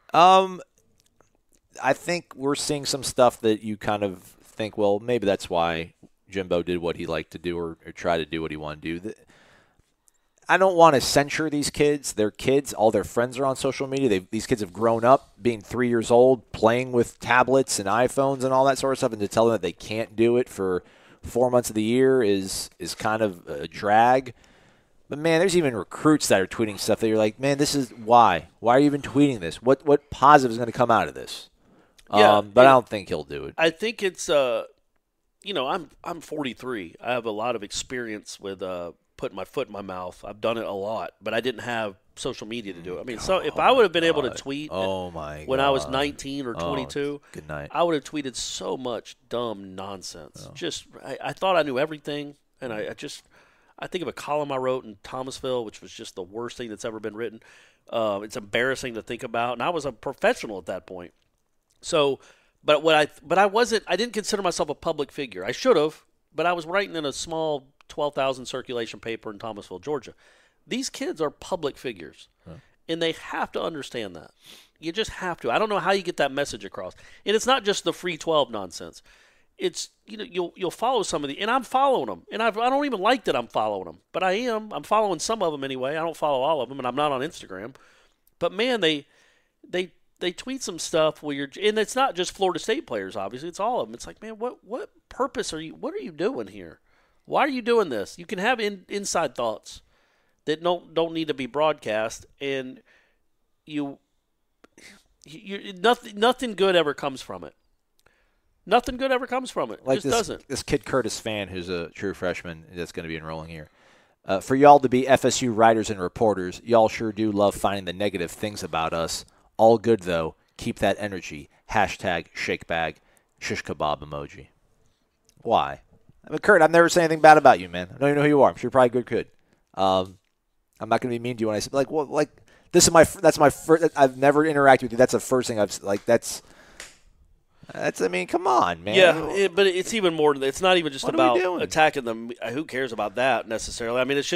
I think we're seeing some stuff that you kind of think, well, maybe that's why Jimbo did what he liked to do or try to do what he wanted to do. I don't want to censure these kids. They're kids. All their friends are on social media. These kids have grown up being 3 years old, playing with tablets and iPhones and all that sort of stuff, and to tell them that they can't do it for 4 months of the year is kind of a drag. But, man, there's even recruits that are tweeting stuff that you're like, man, this is why. Why are you even tweeting this? What positive is going to come out of this? Yeah, but I don't think he'll do it. I think it's, I'm 43. I have a lot of experience with putting my foot in my mouth. I've done it a lot, but I didn't have social media to do it. I mean, so if I would have been able to tweet when I was 19 or 22, good night. I would have tweeted so much dumb nonsense. I thought I knew everything, and I think of a column I wrote in Thomasville, which was just the worst thing that's ever been written. It's embarrassing to think about, and I was a professional at that point. So, but I didn't consider myself a public figure. I should have, but I was writing in a small 12,000 circulation paper in Thomasville, Georgia. These kids are public figures, and they have to understand that. You just have to. I don't know how you get that message across. And it's not just the free 12 nonsense. It's, you'll follow some of the, and I'm following them. And I don't even like that I'm following them, but I am. I'm following some of them anyway. I don't follow all of them, and I'm not on Instagram. But man, they tweet some stuff where and it's not just Florida State players, obviously. It's all of them. It's like, man, what purpose what are you doing here? Why are you doing this? You can have inside thoughts that don't need to be broadcast, and nothing good ever comes from it. Nothing good ever comes from it. Like it just doesn't. This kid Curtis Fan, who's a true freshman, that's going to be enrolling here. For y'all to be FSU writers and reporters, y'all sure do love finding the negative things about us. All good, though. Keep that energy. #shakebag, shish kebab emoji. Why? I mean, Kurt, I've never said anything bad about you, man. I don't even know who you are. I'm sure you're probably a good kid. I'm not going to be mean to you when I say, like, well, like, that's my first, I've never interacted with you. That's the first thing that's, I mean, come on, man. Yeah, but it's even more than that. It's not even just about attacking them. Who cares about that necessarily? I mean, it's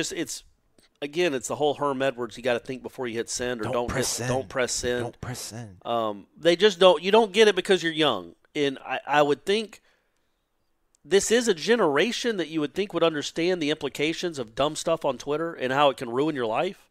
the whole Herm Edwards, you got to think before you hit send, or don't press send. Don't press send. They just don't. You don't get it because you're young. And I would think this is a generation that you would think would understand the implications of dumb stuff on Twitter and how it can ruin your life.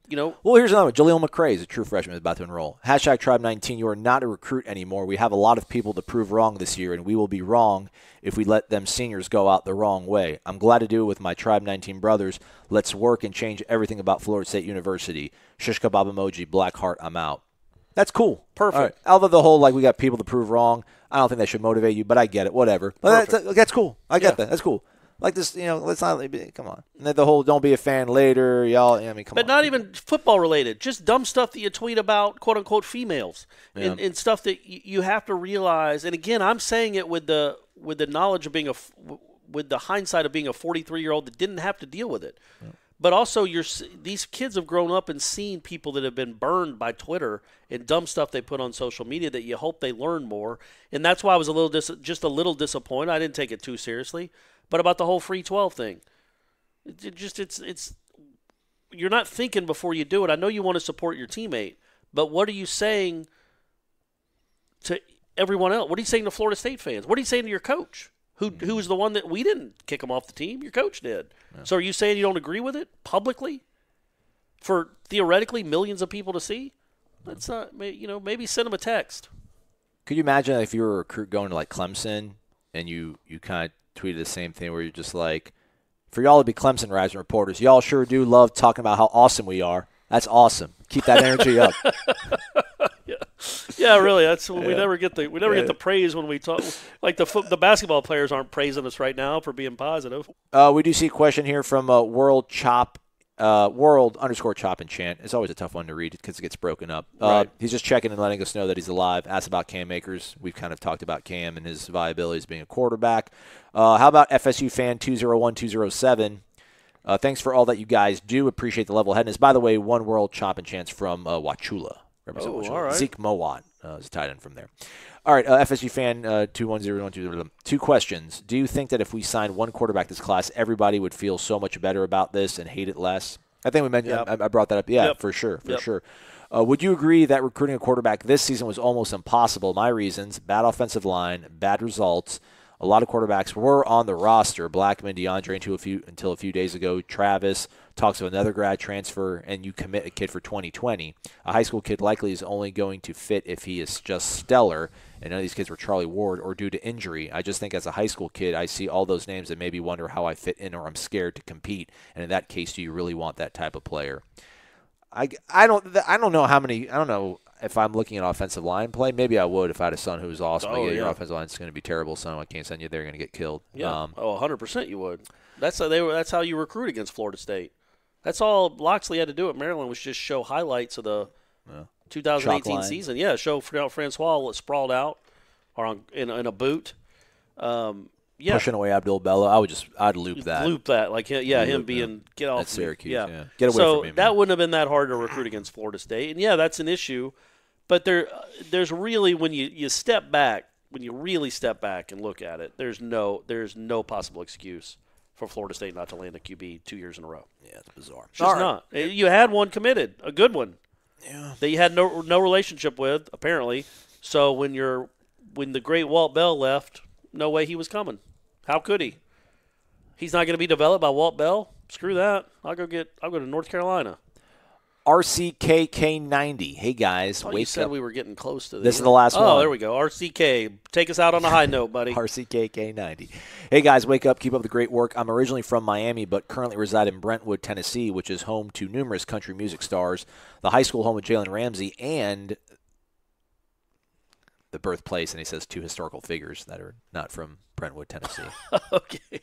Well, here's another one. Jaleel McRae is a true freshman, is about to enroll. #Tribe19, you are not a recruit anymore. We have a lot of people to prove wrong this year, and we will be wrong if we let them seniors go out the wrong way. I'm glad to do it with my Tribe 19 brothers. Let's work and change everything about Florida State University. Shish kebab emoji, black heart, I'm out. That's cool. Perfect. Right. Although the whole, we got people to prove wrong, I don't think that should motivate you, but I get it. Whatever. That's cool. I get that. That's cool. Like this, let's not come on. And then the whole "don't be a fan later," y'all. I mean, come on. But not even football related. Just dumb stuff that you tweet about "quote unquote" females and stuff that you have to realize. And again, I'm saying it with the knowledge of being with the hindsight of being a 43-year-old that didn't have to deal with it. Yeah. But also, these kids have grown up and seen people that have been burned by Twitter and dumb stuff they put on social media that you hope they learn more. And that's why I was just a little disappointed. I didn't take it too seriously. But about the whole free 12 thing, it's you're not thinking before you do it. I know you want to support your teammate, but what are you saying to everyone else? What are you saying to Florida State fans? What are you saying to your coach? Who was the one that we didn't kick him off the team? Your coach did. Yeah. So are you saying you don't agree with it publicly for theoretically millions of people to see? That's not, maybe send him a text. Could you imagine if you were a recruit going to like Clemson and you kind of tweeted the same thing where you're just like, for y'all to be Clemson Rising reporters, y'all sure do love talking about how awesome we are. That's awesome. Keep that energy up. Yeah, really. That's we never get the praise when we talk. Like the basketball players aren't praising us right now for being positive. We do see a question here from world _ chop and chant. It's always a tough one to read because it gets broken up. Right. He's just checking and letting us know that he's alive. Asked about Cam Akers. We've kind of talked about Cam and his viability as being a quarterback. How about FSU fan 201-207? Thanks for all that you guys do. Appreciate the level-headedness. By the way, one world chop and chants from Wachula. Wachula. All right. Zeke Mowat is tied in from there. All right, FSU fan 21012. Two questions. Do you think that if we signed one quarterback this class, everybody would feel so much better about this and hate it less? I think we mentioned. Yep. I brought that up. Yeah, yep. For sure. Would you agree that recruiting a quarterback this season was almost impossible? My reasons: bad offensive line, bad results. A lot of quarterbacks were on the roster. Blackman, DeAndre until a few days ago. Travis talks of another grad transfer, and you commit a kid for 2020. A high school kid likely is only going to fit if he is just stellar, and none of these kids were Charlie Ward or due to injury. I just think as a high school kid, I see all those names and maybe wonder how I fit in or I'm scared to compete. And in that case, do you really want that type of player? I don't know if I'm looking at offensive line play. Maybe I would if I had a son who was awesome. Your offensive line is going to be terrible, son. I can't send you there. You're going to get killed. Yeah. 100% you would. That's how you recruit against Florida State. That's all Loxley had to do at Maryland was just show highlights of the 2018 season. Yeah, show Francois sprawled out or in a boot. Pushing away Abdul Bello. I'd loop that. Loop that. Like, him being get off. At Syracuse, yeah. Get away from him. So that wouldn't have been that hard to recruit against Florida State. And, that's an issue. But there's really, when you step back, when you really step back and look at it, there's no possible excuse for Florida State not to land a QB 2 years in a row. Yeah, it's bizarre. It's just not. You had one committed, a good one, that you had no relationship with, apparently. So when the great Walt Bell left, no way he was coming. How could he? He's not going to be developed by Walt Bell? Screw that. I'll go to North Carolina. RCKK90. Hey, guys. You said we were getting close to this. This is the last one. Oh, there we go. RCK. Take us out on a high note, buddy. RCKK90. Hey, guys. Wake up. Keep up the great work. I'm originally from Miami, but currently reside in Brentwood, Tennessee, which is home to numerous country music stars, the high school home of Jalen Ramsey, and the birthplace, and he says 2 historical figures that are not from Brentwood, Tennessee. Okay.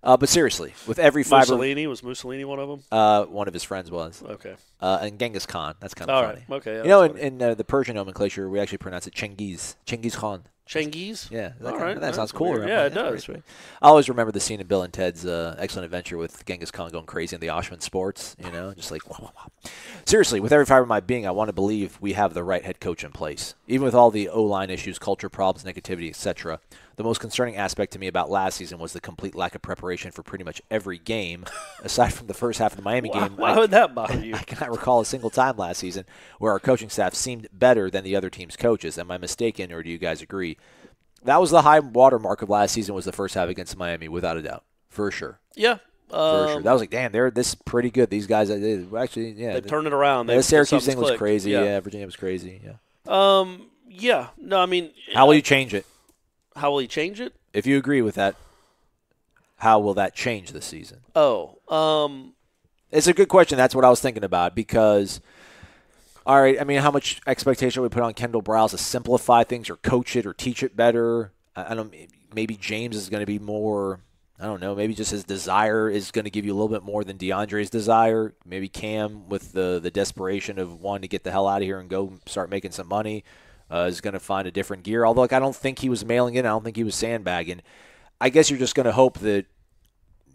But seriously, with every fiber... Was Mussolini one of them? One of his friends was. Okay. And Genghis Khan. That's kind of all funny. Right. Okay. Yeah, in the Persian nomenclature, we actually pronounce it Chengiz. Chengiz Khan. Chengiz? Yeah. That sounds cool. Right? Yeah, it does. I always remember the scene in Bill and Ted's Excellent Adventure with Genghis Khan going crazy in the Oshman Sports, just like, wah, wah, wah. Seriously, with every fiber of my being, I want to believe we have the right head coach in place. Even with all the O-line issues, culture problems, negativity, etc., the most concerning aspect to me about last season was the complete lack of preparation for pretty much every game, aside from the first half of the Miami game. Why would that bother you? I cannot recall a single time last season where our coaching staff seemed better than the other team's coaches. Am I mistaken, or do you guys agree? That was the high watermark of last season, was the first half against Miami, without a doubt, for sure. Yeah. For sure. That was like, damn, this is pretty good. These guys, actually, yeah. They turned it around. The Syracuse thing was crazy. Yeah, Virginia was crazy. Yeah. Yeah. No, I mean. How will you change it? How will he change it? If you agree with that, how will that change this season? It's a good question. That's what I was thinking about because, all right, I mean, how much expectation we put on Kendall Browse to simplify things or coach it or teach it better? I don't. Maybe James is going to be more. I don't know, maybe just his desire is going to give you a little bit more than DeAndre's desire. Maybe Cam, with the desperation of wanting to get the hell out of here and go start making some money, is going to find a different gear. Although, I don't think he was mailing in. I don't think he was sandbagging. I guess you're just going to hope that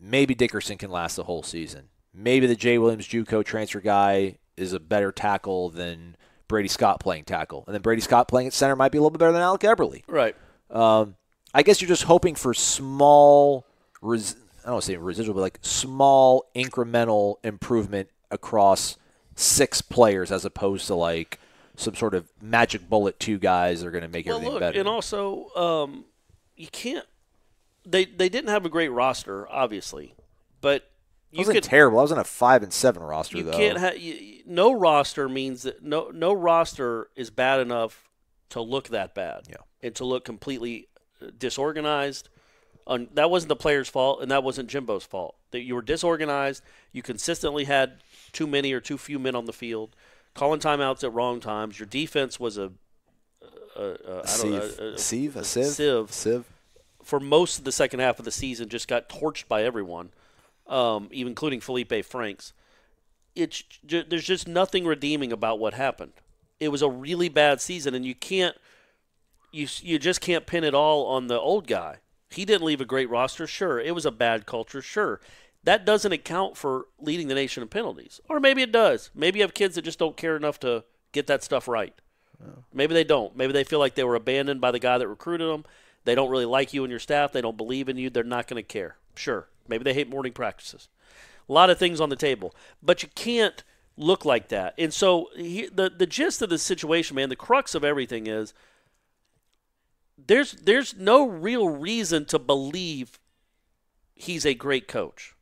maybe Dickerson can last the whole season. Maybe the Jay Williams JUCO transfer guy is a better tackle than Brady Scott playing tackle. And then Brady Scott playing at center might be a little bit better than Alec Eberle. Right. I guess you're just hoping for small I don't want to say residual, but like small incremental improvement across 6 players as opposed to like some sort of magic bullet 2 guys that are going to make everything better. And also, you can't – they didn't have a great roster, obviously, but it wasn't terrible. I was on a 5-7 roster, though. Can't no roster means that no roster is bad enough to look that bad and to look completely disorganized. That wasn't the player's fault, and that wasn't Jimbo's fault. That you were disorganized. You consistently had too many or too few men on the field, calling timeouts at wrong times. Your defense was a sieve. For most of the second half of the season, just got torched by everyone, even including Felipe Franks. There's just nothing redeeming about what happened. It was a really bad season, and you just can't pin it all on the old guy. He didn't leave a great roster, sure. It was a bad culture, sure. That doesn't account for leading the nation in penalties. Or maybe it does. Maybe you have kids that just don't care enough to get that stuff right. Oh. Maybe they don't. Maybe they feel like they were abandoned by the guy that recruited them. They don't really like you and your staff. They don't believe in you. They're not going to care. Sure. Maybe they hate morning practices. A lot of things on the table. But you can't look like that. And so the gist of the situation, man, the crux of everything is there's no real reason to believe he's a great coach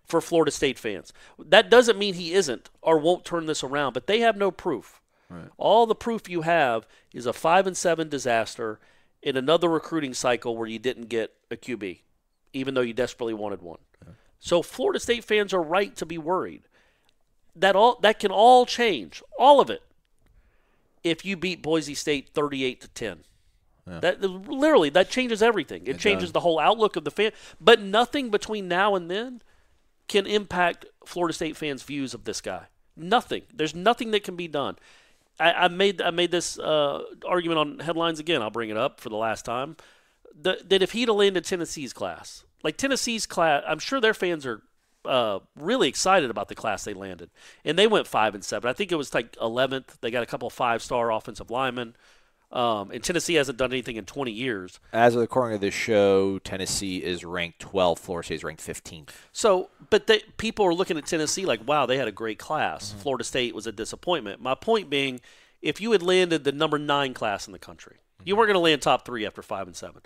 for Florida State fans. That doesn't mean he isn't or won't turn this around, but they have no proof. Right. All the proof you have is a 5-7 disaster in another recruiting cycle where you didn't get a QB, even though you desperately wanted one. Yeah. So Florida State fans are right to be worried. That can all change, all of it, if you beat Boise State 38-10. Yeah. That changes everything. It changes the whole outlook of the fan. But nothing between now and then can impact Florida State fans' views of this guy. Nothing. There's nothing that can be done. I made this argument on Headlines again. I'll bring it up for the last time. That if he'd have landed Tennessee's class, like Tennessee's class, I'm sure their fans are really excited about the class they landed. And they went 5-7. I think it was like 11th. They got a couple of 5-star offensive linemen. And Tennessee hasn't done anything in 20 years. As of according to this show, Tennessee is ranked 12th. Florida State is ranked 15th. So, but people are looking at Tennessee like, wow, they had a great class. Mm-hmm. Florida State was a disappointment. My point being, if you had landed the number 9 class in the country, you weren't going to land top 3 after 5-7.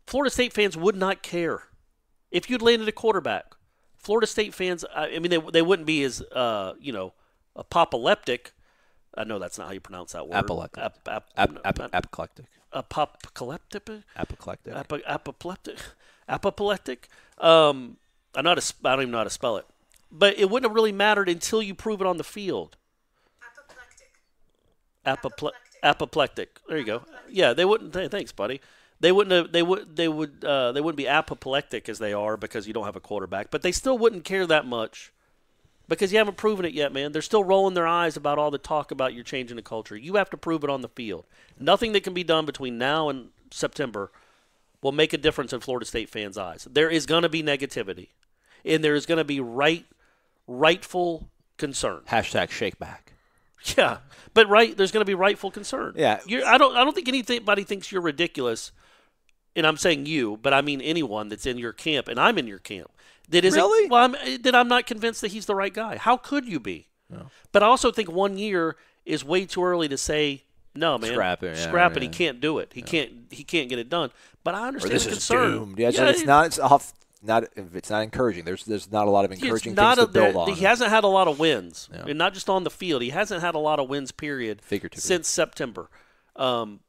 Florida State fans would not care. If you'd landed a quarterback, Florida State fans, I mean, they wouldn't be as, apoplectic. I know that's not how you pronounce that word. Apoplectic. Apoplectic. Apoplectic. Apoplectic. I don't even know how to spell it. But it wouldn't have really mattered until you prove it on the field. Apoplectic. There you go. Yeah, they wouldn't. Thanks, buddy. They wouldn't be apoplectic as they are because you don't have a quarterback. But they still wouldn't care that much. Because you haven't proven it yet, man. They're still rolling their eyes about all the talk about you're changing the culture. You have to prove it on the field. Nothing that can be done between now and September will make a difference in Florida State fans' eyes. There is going to be negativity. And there is going to be rightful concern. #shakeback. Yeah. But there's going to be rightful concern. Yeah. I don't think anybody thinks you're ridiculous. And I'm saying you, but I mean anyone that's in your camp, and I'm in your camp. Really? Well, I'm not convinced that he's the right guy. How could you be? No. But I also think 1 year is way too early to say, no, man. Scrap it. He can't do it. He can't get it done. But I understand the concern. Is doomed. Yeah, it's not encouraging. There's not a lot of encouraging things to build on. He hasn't had a lot of wins. Yeah. And not just on the field. He hasn't had a lot of wins, period, since September. And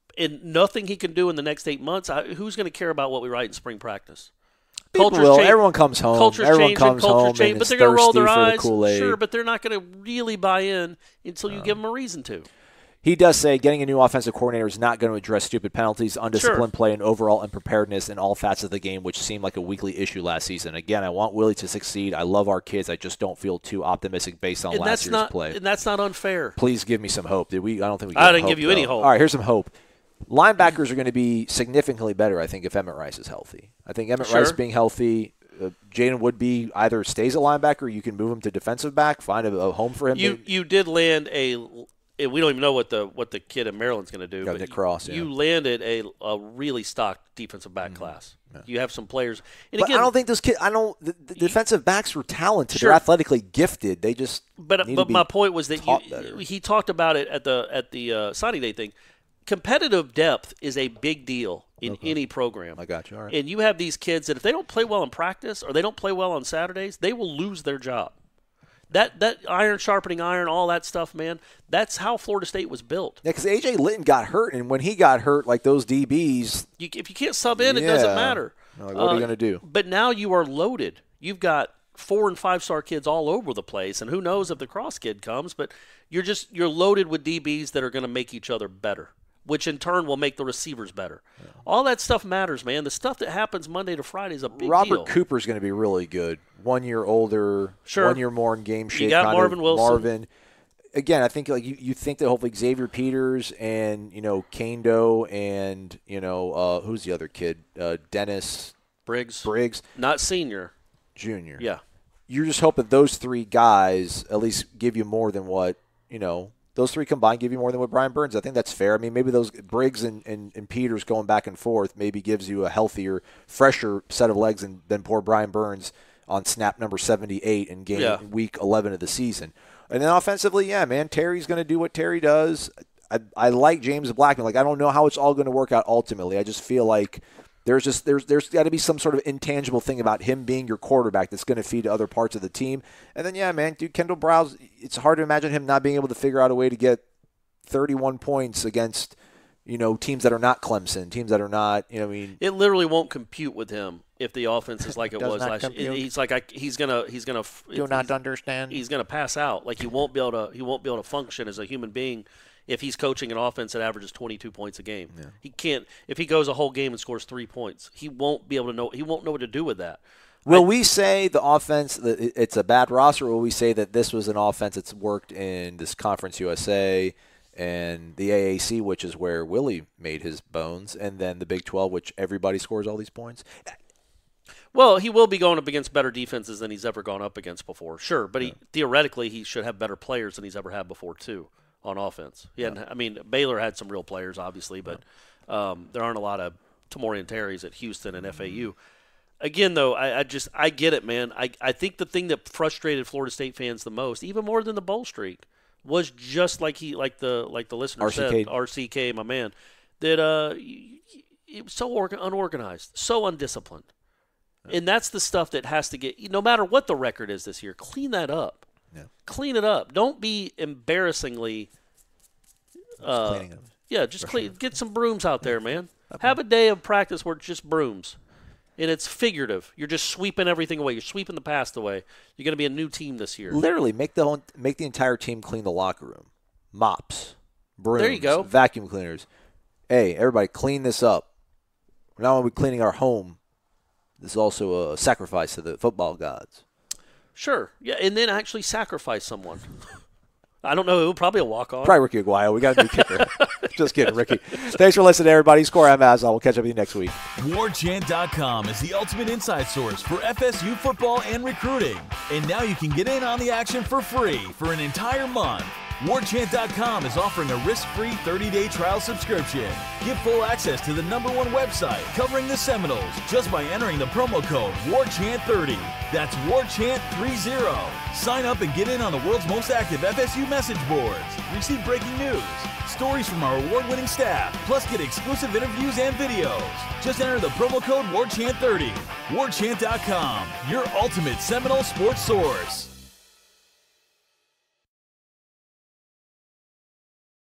nothing he can do in the next 8 months. Who's going to care about what we write in spring practice? Everyone comes home. But they're going to roll their eyes. Sure, but they're not going to really buy in until you give them a reason to. He does say getting a new offensive coordinator is not going to address stupid penalties, undisciplined play, and overall unpreparedness in all facets of the game, which seemed like a weekly issue last season. Again, I want Willie to succeed. I love our kids. I just don't feel too optimistic based on last year's play. And that's not unfair. Please give me some hope. I don't think we. I didn't give you any hope. All right, here's some hope. Linebackers are going to be significantly better, I think, if Emmett Rice is healthy. I think Emmett Rice being healthy, Jaden Woodby either stays a linebacker, you can move him to defensive back, find a home for him. You did land we don't even know what the kid in Maryland's going to do. Nick Cross, you landed a really stocked defensive back class. Yeah. You have some players. And but again, I don't think those kids. The defensive backs were talented. Sure. They're athletically gifted. They just. But my point was that he talked about it at the signing day thing. Competitive depth is a big deal in any program. I got you. All right. And you have these kids that if they don't play well in practice or they don't play well on Saturdays, they will lose their job. That iron sharpening iron, all that stuff, man, that's how Florida State was built. Yeah, because A.J. Litton got hurt, and when he got hurt, like those DBs. If you can't sub in, it doesn't matter. Like, what are you going to do? But now you are loaded. You've got 4- and 5-star kids all over the place, and who knows if the cross kid comes, but you're loaded with DBs that are going to make each other better, which in turn will make the receivers better. Yeah. All that stuff matters, man. The stuff that happens Monday to Friday is a big deal. Robert Cooper's going to be really good. 1 year older, 1 year more in game shape. You got Marvin Wilson. Marvin. Again, I think like you think that hopefully Xavier Peters and Kando and who's the other kid? Dennis Briggs. Not senior. Junior. Yeah. You're just hoping those 3 guys at least give you more than what those 3 combined give you more than what Brian Burns. I think that's fair. I mean, maybe those Briggs and Peters going back and forth maybe gives you a healthier, fresher set of legs than poor Brian Burns on snap number 78 in week 11 of the season. And then offensively, yeah, man, Terry's going to do what Terry does. I like James Blackman. Like, I don't know how it's all going to work out ultimately. I just feel like there's got to be some sort of intangible thing about him being your quarterback that's going to feed to other parts of the team. And then, yeah, man, dude, Kendall Browse, it's hard to imagine him not being able to figure out a way to get 31 points against, teams that are not Clemson, teams that are not, It literally won't compute with him if the offense is like it was last year. He's like he's gonna do not understand. He's gonna pass out. Like he won't be able to function as a human being if he's coaching an offense that averages 22 points a game. Yeah. He can't. If he goes a whole game and scores 3 points, he won't be able to know. He won't know what to do with that. Will we say the offense that it's a bad roster, or will we say that this was an offense that's worked in this Conference USA and the AAC, which is where Willie made his bones, and then the Big 12, which everybody scores all these points? Well, he will be going up against better defenses than he's ever gone up against before, sure. But theoretically, he should have better players than he's ever had before, too, on offense. Baylor had some real players, obviously, but there aren't a lot of Tamorian Terrys at Houston and FAU. Again, though, I get it, man. I think the thing that frustrated Florida State fans the most, even more than the bowl streak, was just like the listener said, RCK, my man, that it was so unorganized, so undisciplined. And that's the stuff that has to get, no matter what the record is this year, clean that up. Yeah. Clean it up. Don't be embarrassingly. Get some brooms out there, man. Have a day of practice where it's just brooms. And it's figurative. You're just sweeping everything away. You're sweeping the past away. You're going to be a new team this year. Literally, make the entire team clean the locker room. Mops, brooms, there you go. Vacuum cleaners. Hey, everybody, clean this up. Not only are we cleaning our home, this is also a sacrifice to the football gods. Sure. Yeah, and then actually sacrifice someone. I don't know who. Probably a walk-on. Probably Ricky Aguayo. We got a new kicker. Just kidding, Ricky. Thanks for listening, everybody. Score Amazon. We'll catch up with you next week. WarChant.com is the ultimate inside source for FSU football and recruiting. And now you can get in on the action for free for an entire month. WarChant.com is offering a risk-free 30-day trial subscription. Get full access to the #1 website covering the Seminoles just by entering the promo code WarChant30. That's WarChant30. Sign up and get in on the world's most active FSU message boards. Receive breaking news, stories from our award-winning staff, plus get exclusive interviews and videos. Just enter the promo code WarChant30. WarChant.com, your ultimate Seminole sports source.